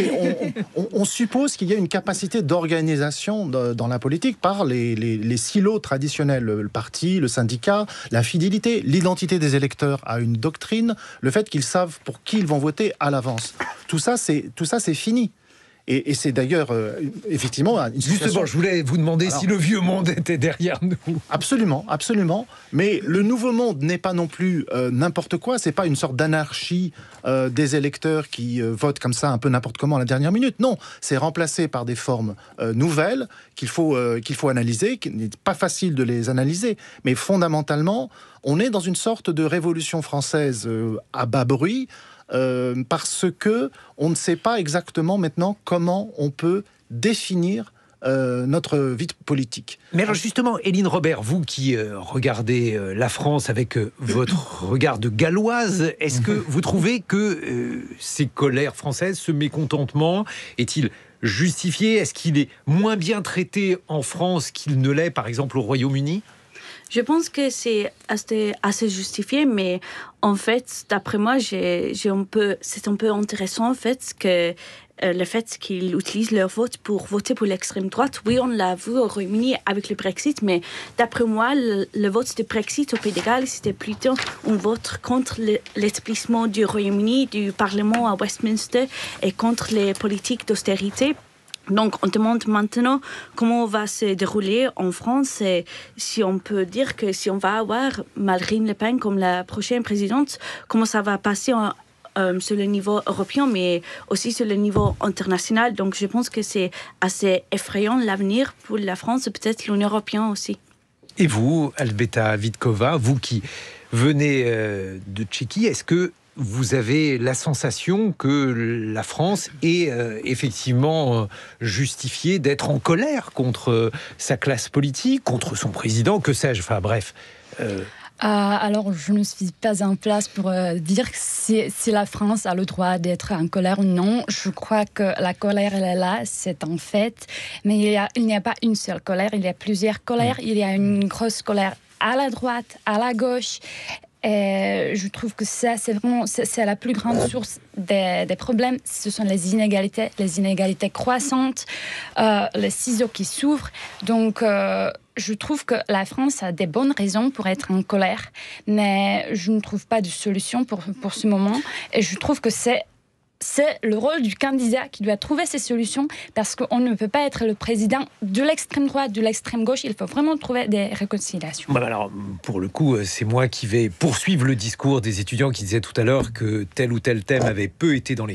on suppose qu'il y a une capacité d'organisation dans la politique par les silos traditionnels, le parti, le syndicat, la fidélité, l'identité des électeurs à une doctrine, le fait qu'ils savent pour qui ils vont voter à l'avance. Tout ça, c'est fini. Et c'est d'ailleurs, effectivement... Justement, je voulais vous demander si le vieux monde était derrière nous. Absolument, absolument. Mais le nouveau monde n'est pas non plus n'importe quoi. C'est pas une sorte d'anarchie des électeurs qui votent comme ça un peu n'importe comment à la dernière minute. Non, c'est remplacé par des formes nouvelles qu'il faut analyser, qu'il n'est pas facile de les analyser. Mais fondamentalement, on est dans une sorte de révolution française à bas bruit, parce que on ne sait pas exactement maintenant comment on peut définir notre vie politique. Mais alors justement, Éline Robert, vous qui regardez la France avec votre regard de galloise, est-ce que vous trouvez que ces colères françaises, ce mécontentement, est-il justifié ? Est-ce qu'il est moins bien traité en France qu'il ne l'est par exemple au Royaume-Uni ? Je pense que c'est assez justifié, mais en fait, d'après moi, c'est un peu intéressant en fait que le fait qu'ils utilisent leur vote pour voter pour l'extrême droite. Oui, on l'a vu au Royaume-Uni avec le Brexit, mais d'après moi, le vote de Brexit au Pays de Galles, c'était plutôt un vote contre l'établissement du Royaume-Uni, du Parlement à Westminster et contre les politiques d'austérité. Donc, on demande maintenant comment va se dérouler en France et si on peut dire que si on va avoir Marine Le Pen comme la prochaine présidente, comment ça va passer sur le niveau européen, mais aussi sur le niveau international. Donc, je pense que c'est assez effrayant l'avenir pour la France et peut-être l'Union européenne aussi. Et vous, Alžbeta Vítkova, vous qui venez de Tchéquie, est-ce que vous avez la sensation que la France est effectivement justifiée d'être en colère contre sa classe politique, contre son président, que sais-je, enfin bref. Alors, je ne suis pas en place pour dire si la France a le droit d'être en colère ou non. Je crois que la colère, elle est là, c'est un fait. Mais il n'y a pas une seule colère, il y a plusieurs colères. Il y a une grosse colère à la droite, à la gauche. Et je trouve que ça, c'est la plus grande source des problèmes. Ce sont les inégalités croissantes, les ciseaux qui s'ouvrent. Donc, je trouve que la France a des bonnes raisons pour être en colère, mais je ne trouve pas de solution pour ce moment. Et je trouve que c'est le rôle du candidat qui doit trouver ces solutions, parce qu'on ne peut pas être le président de l'extrême droite, de l'extrême gauche. Il faut vraiment trouver des réconciliations. Alors, pour le coup, c'est moi qui vais poursuivre le discours des étudiants qui disaient tout à l'heure que tel ou tel thème avait peu été dans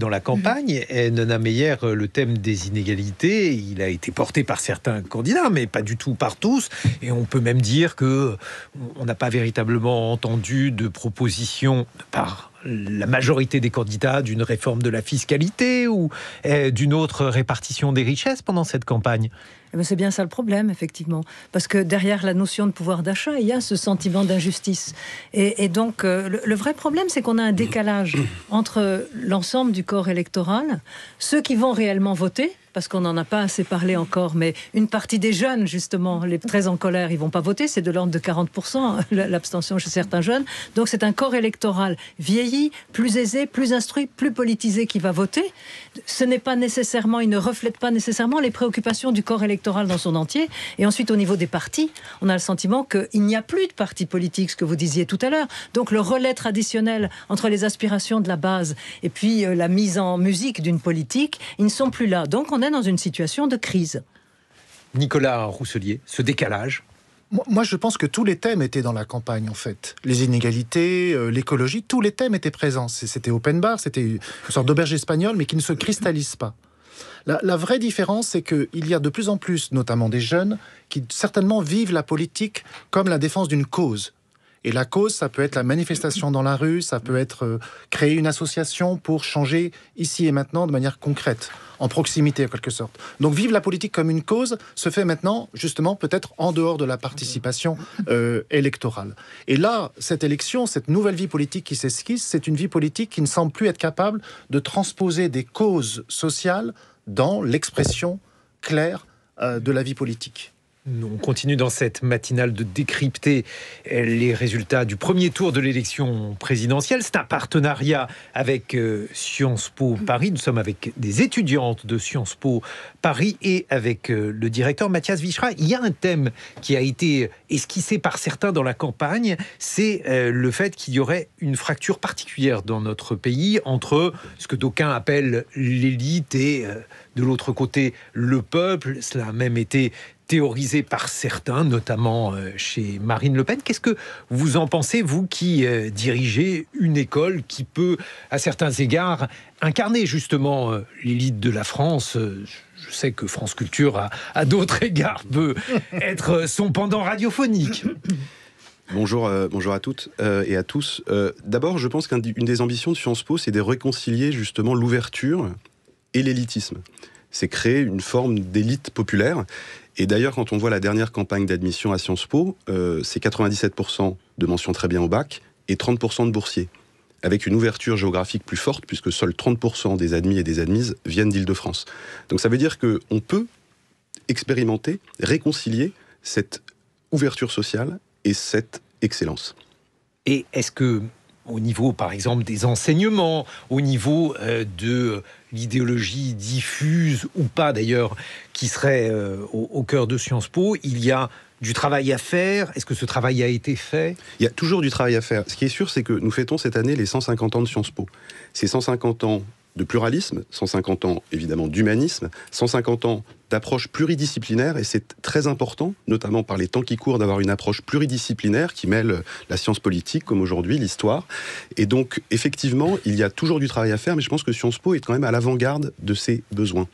la campagne. Et Nona Meyer, le thème des inégalités, il a été porté par certains candidats, mais pas du tout par tous. Et on peut même dire que on n'a pas véritablement entendu de proposition par la majorité des candidats d'une réforme de la fiscalité ou d'une autre répartition des richesses pendant cette campagne. C'est bien ça le problème, effectivement. Parce que derrière la notion de pouvoir d'achat, il y a ce sentiment d'injustice. Et donc, le vrai problème, c'est qu'on a un décalage entre l'ensemble du corps électoral, ceux qui vont réellement voter, parce qu'on n'en a pas assez parlé encore, mais une partie des jeunes, justement, les très en colère, ils ne vont pas voter, c'est de l'ordre de 40%, l'abstention chez certains jeunes. Donc c'est un corps électoral vieilli, plus aisé, plus instruit, plus politisé qui va voter. Ce n'est pas nécessairement, il ne reflète pas nécessairement les préoccupations du corps électoral électorale dans son entier. Et ensuite, au niveau des partis, on a le sentiment qu'il n'y a plus de partis politiques, ce que vous disiez tout à l'heure. Donc le relais traditionnel entre les aspirations de la base et puis la mise en musique d'une politique, ils ne sont plus là. Donc on est dans une situation de crise. Nicolas Rousselier, ce décalage. Moi, je pense que tous les thèmes étaient dans la campagne, en fait. Les inégalités, l'écologie, tous les thèmes étaient présents. C'était open bar, c'était une sorte d'auberge espagnole, mais qui ne se cristallise pas. La vraie différence, c'est qu'il y a de plus en plus, notamment des jeunes, qui certainement vivent la politique comme la défense d'une cause. Et la cause, ça peut être la manifestation dans la rue, ça peut être créer une association pour changer ici et maintenant de manière concrète, en proximité en quelque sorte. Donc vivre la politique comme une cause se fait maintenant, justement, peut-être en dehors de la participation électorale. Et là, cette élection, cette nouvelle vie politique qui s'esquisse, c'est une vie politique qui ne semble plus être capable de transposer des causes sociales dans l'expression claire de la vie politique. On continue dans cette matinale de décrypter les résultats du premier tour de l'élection présidentielle. C'est un partenariat avec Sciences Po Paris. Nous sommes avec des étudiantes de Sciences Po Paris et avec le directeur Mathias Vichra. Il y a un thème qui a été esquissé par certains dans la campagne, c'est le fait qu'il y aurait une fracture particulière dans notre pays entre ce que d'aucuns appellent l'élite et de l'autre côté le peuple. Cela a même été théorisé par certains, notamment chez Marine Le Pen. Qu'est-ce que vous en pensez, vous qui dirigez une école qui peut, à certains égards, incarner justement l'élite de la France? Je sais que France Culture, à d'autres égards, peut être son pendant radiophonique. Bonjour à toutes et à tous. D'abord, je pense qu'une des ambitions de Sciences Po, c'est de réconcilier justement l'ouverture et l'élitisme. C'est créer une forme d'élite populaire. Et d'ailleurs, quand on voit la dernière campagne d'admission à Sciences Po, c'est 97% de mentions très bien au bac et 30% de boursiers, avec une ouverture géographique plus forte, puisque seuls 30% des admis et des admises viennent d'Île-de-France. Donc ça veut dire qu'on peut expérimenter, réconcilier cette ouverture sociale et cette excellence. Et est-ce que, au niveau, par exemple, des enseignements, au niveau de l'idéologie diffuse ou pas, d'ailleurs, qui serait au cœur de Sciences Po, il y a du travail à faire? Est-ce que ce travail a été fait? Il y a toujours du travail à faire. Ce qui est sûr, c'est que nous fêtons cette année les 150 ans de Sciences Po. C'est 150 ans de pluralisme, 150 ans évidemment d'humanisme, 150 ans d'approche pluridisciplinaire, et c'est très important, notamment par les temps qui courent, d'avoir une approche pluridisciplinaire qui mêle la science politique, comme aujourd'hui l'histoire. Et donc, effectivement, il y a toujours du travail à faire, mais je pense que Sciences Po est quand même à l'avant-garde de ces besoins.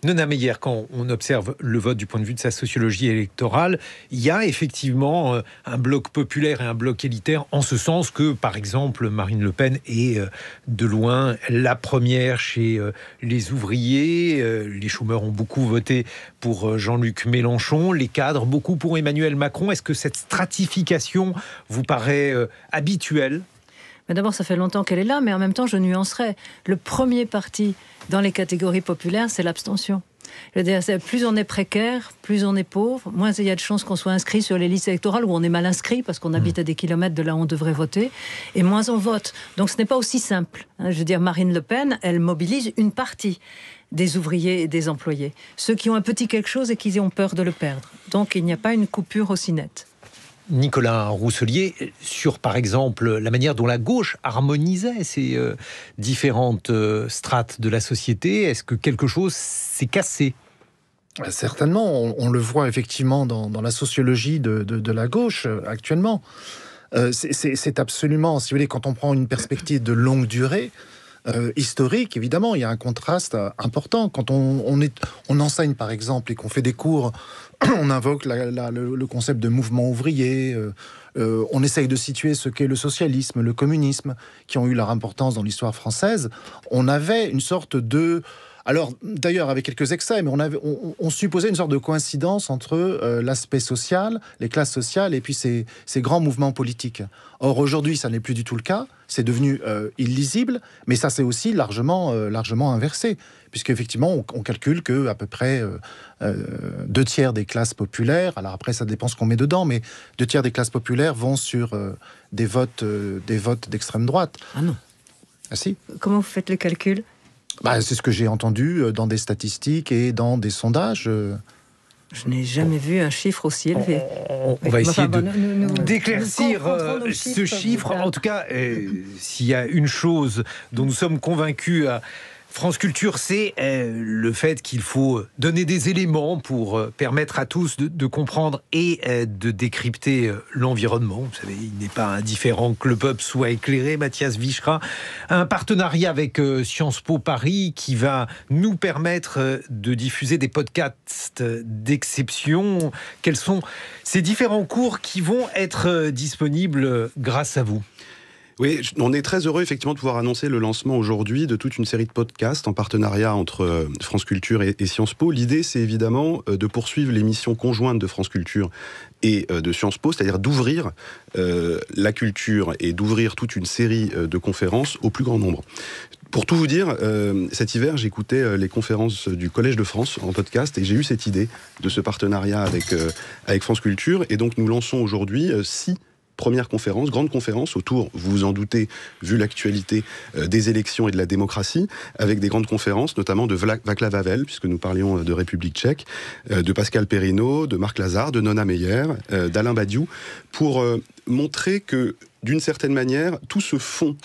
Nona Meyer, quand on observe le vote du point de vue de sa sociologie électorale, il y a effectivement un bloc populaire et un bloc élitaire, en ce sens que, par exemple, Marine Le Pen est de loin la première chez les ouvriers. Les chômeurs ont beaucoup voté pour Jean-Luc Mélenchon, les cadres beaucoup pour Emmanuel Macron. Est-ce que cette stratification vous paraît habituelle ? Mais d'abord, ça fait longtemps qu'elle est là, mais en même temps, je nuancerais. Le premier parti dans les catégories populaires, c'est l'abstention. Je veux dire, plus on est précaire, plus on est pauvre, moins il y a de chances qu'on soit inscrit sur les listes électorales où on est mal inscrit parce qu'on habite à des kilomètres de là où on devrait voter, et moins on vote. Donc ce n'est pas aussi simple. Je veux dire, Marine Le Pen, elle mobilise une partie des ouvriers et des employés. Ceux qui ont un petit quelque chose et qui ont peur de le perdre. Donc il n'y a pas une coupure aussi nette. Nicolas Rousselier, sur par exemple la manière dont la gauche harmonisait ces différentes strates de la société, est-ce que quelque chose s'est cassé ? Certainement, on le voit effectivement dans la sociologie de la gauche actuellement. C'est absolument, si vous voulez, quand on prend une perspective de longue durée, historique, évidemment, il y a un contraste important. Quand on enseigne, par exemple, et qu'on fait des cours, on invoque le concept de mouvement ouvrier, on essaye de situer ce qu'est le socialisme, le communisme, qui ont eu leur importance dans l'histoire française. On avait une sorte de... Alors, d'ailleurs, avec quelques excès, mais on supposait une sorte de coïncidence entre l'aspect social, les classes sociales, et puis ces grands mouvements politiques. Or, aujourd'hui, ça n'est plus du tout le cas. C'est devenu illisible, mais ça s'est aussi largement inversé, puisqu'effectivement, on calcule qu'à peu près 2/3 des classes populaires, alors après, ça dépend ce qu'on met dedans, mais 2/3 des classes populaires vont sur des votes d'extrême droite. Ah non. Ah si. Comment vous faites le calcul ? C'est ce que j'ai entendu dans des statistiques et dans des sondages. Je n'ai jamais vu un chiffre aussi élevé. On va essayer nous d'éclaircir nos ce chiffre. voilà. En tout cas, s'il y a une chose dont nous sommes convaincus à France Culture, c'est le fait qu'il faut donner des éléments pour permettre à tous de comprendre et de décrypter l'environnement. Vous savez, il n'est pas indifférent que le peuple soit éclairé. Mathias Vichra, un partenariat avec Sciences Po Paris qui va nous permettre de diffuser des podcasts d'exception. Quels sont ces différents cours qui vont être disponibles grâce à vous ? Oui, on est très heureux effectivement de pouvoir annoncer le lancement aujourd'hui de toute une série de podcasts en partenariat entre France Culture et Sciences Po. L'idée, c'est évidemment de poursuivre les missions conjointes de France Culture et de Sciences Po, c'est-à-dire d'ouvrir la culture et d'ouvrir toute une série de conférences au plus grand nombre. Pour tout vous dire, cet hiver, j'écoutais les conférences du Collège de France en podcast et j'ai eu cette idée de ce partenariat avec France Culture. Et donc, nous lançons aujourd'hui 6 première conférence, grande conférence autour, vous vous en doutez, vu l'actualité des élections et de la démocratie, avec des grandes conférences, notamment de Václav Havel, puisque nous parlions de République tchèque, de Pascal Perrineau, de Marc Lazare, de Nona Meyer, d'Alain Badiou, pour montrer que, d'une certaine manière, tout ce fond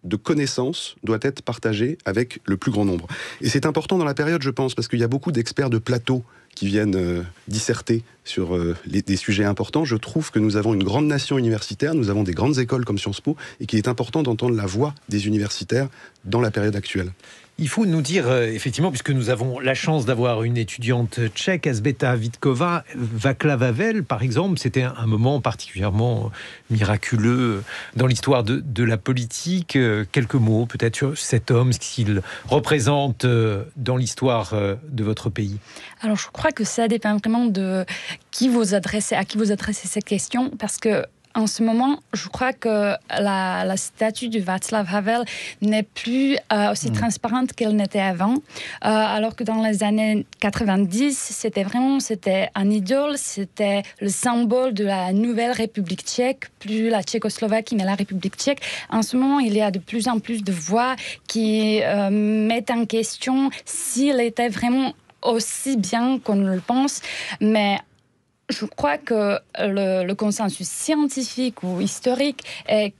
de connaissances doit être partagé avec le plus grand nombre. Et c'est important dans la période, je pense, parce qu'il y a beaucoup d'experts de plateau qui viennent disserter sur des sujets importants. Je trouve que nous avons une grande nation universitaire, nous avons des grandes écoles comme Sciences Po, et qu'il est important d'entendre la voix des universitaires dans la période actuelle. Il faut nous dire, effectivement, puisque nous avons la chance d'avoir une étudiante tchèque, Azbeta Vitkova, Václav Havel, par exemple, c'était un moment particulièrement miraculeux dans l'histoire de la politique. Quelques mots, peut-être, sur cet homme, ce qu'il représente dans l'histoire de votre pays. Alors, je crois que ça dépend vraiment de à qui vous adressez ces questions, parce que en ce moment, je crois que la statue de Václav Havel n'est plus aussi transparente qu'elle n'était avant. Alors que dans les années 90, c'était un idole, c'était le symbole de la nouvelle République tchèque, plus la Tchécoslovaquie, mais la République tchèque. En ce moment, il y a de plus en plus de voix qui mettent en question s'il était vraiment aussi bien qu'on le pense, mais je crois que le consensus scientifique ou historique est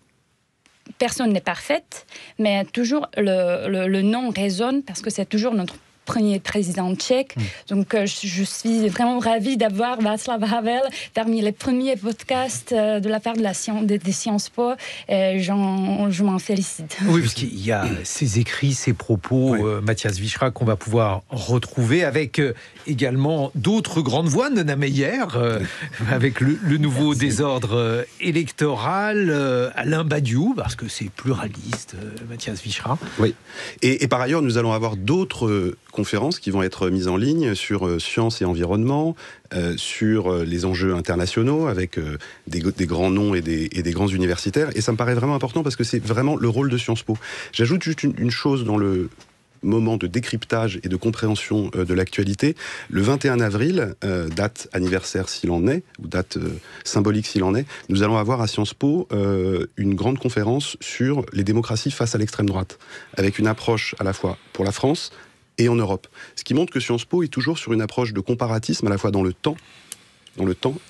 personne n'est parfaite, mais toujours le nom résonne parce que c'est toujours notre premier président tchèque. Donc, je suis vraiment ravie d'avoir Václav Havel parmi les premiers podcasts de la part des Sciences Po. Je m'en félicite. Oui, parce qu'il y a ces écrits, ces propos, Mathias Vichra, qu'on va pouvoir retrouver avec également d'autres grandes voix, Nona Meyer, avec le nouveau désordre électoral, Alain Badiou, parce que c'est pluraliste, Mathias Vichra. Oui, et par ailleurs, nous allons avoir d'autres conférences qui vont être mises en ligne sur sciences et environnement, sur les enjeux internationaux avec des grands noms et des grands universitaires. Et ça me paraît vraiment important parce que c'est vraiment le rôle de Sciences Po. J'ajoute juste une chose dans le moment de décryptage et de compréhension de l'actualité. Le 21 avril, date anniversaire s'il en est, ou date symbolique s'il en est, nous allons avoir à Sciences Po une grande conférence sur les démocraties face à l'extrême droite, avec une approche à la fois pour la France et en Europe. Ce qui montre que Sciences Po est toujours sur une approche de comparatisme à la fois dans le temps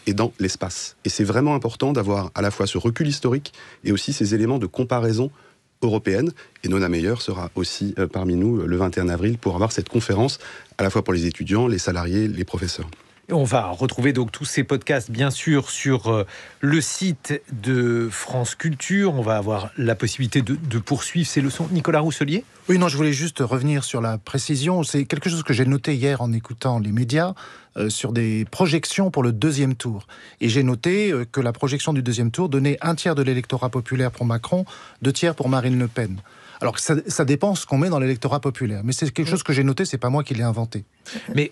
et dans l'espace. Et c'est vraiment important d'avoir à la fois ce recul historique et aussi ces éléments de comparaison européenne. Et Nona Meyer sera aussi parmi nous le 21 avril pour avoir cette conférence à la fois pour les étudiants, les salariés, les professeurs. Et on va retrouver donc tous ces podcasts, bien sûr, sur le site de France Culture. On va avoir la possibilité de poursuivre ces leçons. Nicolas Rousselier ? Oui, non, je voulais juste revenir sur la précision. C'est quelque chose que j'ai noté hier en écoutant les médias sur des projections pour le deuxième tour. Et j'ai noté que la projection du deuxième tour donnait 1/3 de l'électorat populaire pour Macron, 2/3 pour Marine Le Pen. Alors ça dépend ce qu'on met dans l'électorat populaire. Mais c'est quelque chose que j'ai noté, c'est pas moi qui l'ai inventé. Mais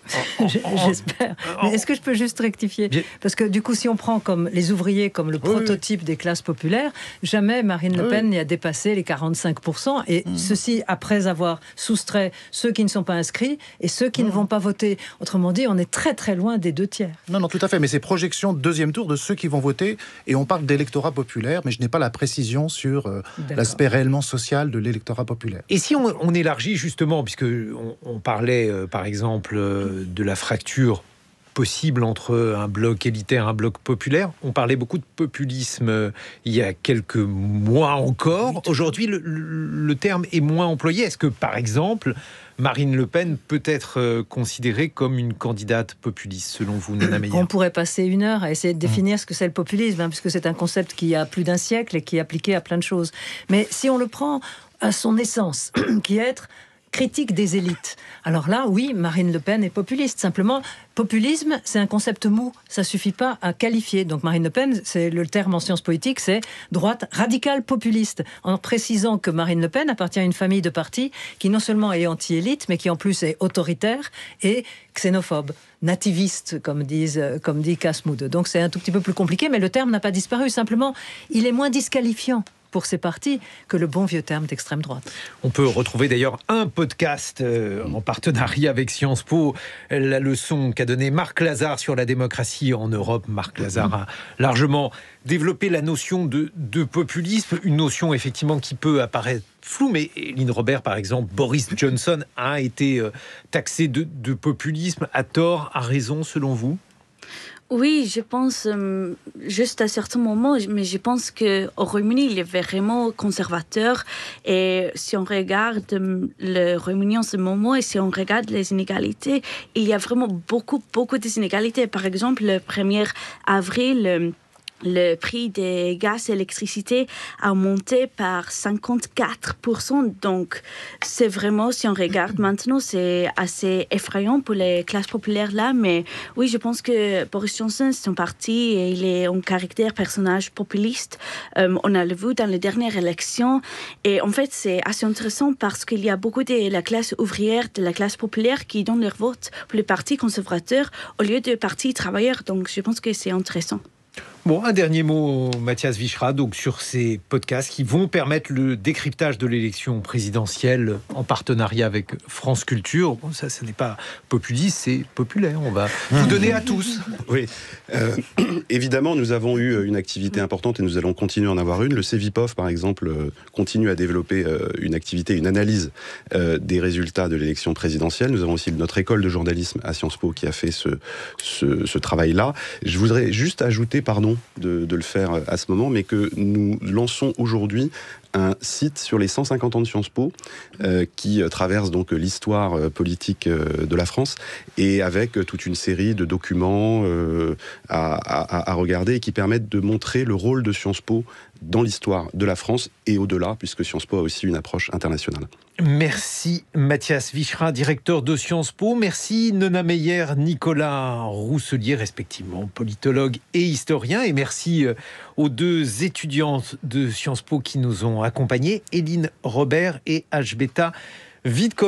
j'espère. Mais est-ce que je peux juste rectifier ? Parce que du coup, si on prend comme les ouvriers comme le prototype des classes populaires, jamais Marine Le Pen n'y a dépassé les 45%. Et ceci après avoir soustrait ceux qui ne sont pas inscrits et ceux qui ne vont pas voter. Autrement dit, on est très très loin des 2/3. Non, tout à fait. Mais c'est projection deuxième tour de ceux qui vont voter. Et on parle d'électorat populaire, mais je n'ai pas la précision sur l'aspect réellement social de l'électorat populaire. Et si on élargit justement, puisque on parlait par exemple de la fracture possible entre un bloc élitaire et un bloc populaire. On parlait beaucoup de populisme il y a quelques mois encore. Aujourd'hui, le terme est moins employé. Est-ce que, par exemple, Marine Le Pen peut être considérée comme une candidate populiste, selon vous, Nona Meyer? On pourrait passer une heure à essayer de définir ce que c'est le populisme, puisque c'est un concept qui a plus d'un siècle et qui est appliqué à plein de choses. Mais si on le prend à son essence, qui est être critique des élites. Alors là, oui, Marine Le Pen est populiste. Simplement, populisme, c'est un concept mou. Ça suffit pas à qualifier. Donc Marine Le Pen, c'est le terme en sciences politiques, c'est droite radicale populiste. En précisant que Marine Le Pen appartient à une famille de partis qui non seulement est anti-élite, mais qui en plus est autoritaire et xénophobe, nativiste, comme dit Casmoud. Donc c'est un tout petit peu plus compliqué, mais le terme n'a pas disparu. Simplement, il est moins disqualifiant pour ces partis que le bon vieux terme d'extrême droite. On peut retrouver d'ailleurs un podcast en partenariat avec Sciences Po, la leçon qu'a donnée Marc Lazare sur la démocratie en Europe. Marc Lazare a largement développé la notion de populisme, une notion effectivement qui peut apparaître floue, mais Lynn Robert, par exemple, Boris Johnson a été taxé de populisme, à tort, à raison, selon vous? Oui, je pense juste à certains moments, mais je pense qu'au Royaume-Uni, il est vraiment conservateur. Et si on regarde le Royaume-Uni en ce moment, et si on regarde les inégalités, il y a vraiment beaucoup d'inégalités. Par exemple, le 1er avril, le prix des gaz et l'électricité a monté par 54%. Donc, c'est vraiment, si on regarde maintenant, c'est assez effrayant pour les classes populaires là. Mais oui, je pense que Boris Johnson, c'est son parti et il est un caractère personnage populiste. On a le vu dans les dernières élections. Et en fait, c'est assez intéressant parce qu'il y a beaucoup de la classe ouvrière, de la classe populaire qui donnent leur vote pour le parti conservateur au lieu du parti travailleur. Donc, je pense que c'est intéressant. Bon, un dernier mot, Mathias Vichra, donc sur ces podcasts qui vont permettre le décryptage de l'élection présidentielle en partenariat avec France Culture. Bon, ça n'est pas populiste, c'est populaire. On va vous donner à tous. Oui, évidemment, nous avons eu une activité importante et nous allons continuer à en avoir une. Le CEVIPOF, par exemple, continue à développer une activité, une analyse des résultats de l'élection présidentielle. Nous avons aussi notre école de journalisme à Sciences Po qui a fait ce travail-là. Je voudrais juste ajouter, pardon, de le faire à ce moment, mais que nous lançons aujourd'hui un site sur les 150 ans de Sciences Po qui traverse donc l'histoire politique de la France et avec toute une série de documents à regarder et qui permettent de montrer le rôle de Sciences Po dans l'histoire de la France et au-delà, puisque Sciences Po a aussi une approche internationale. Merci Mathias Vichra, directeur de Sciences Po. Merci Nona Meyer, Nicolas Rousselier, respectivement politologue et historien. Et merci aux deux étudiantes de Sciences Po qui nous ont accompagnés, Éline Robert et Ajbeta Vidkov.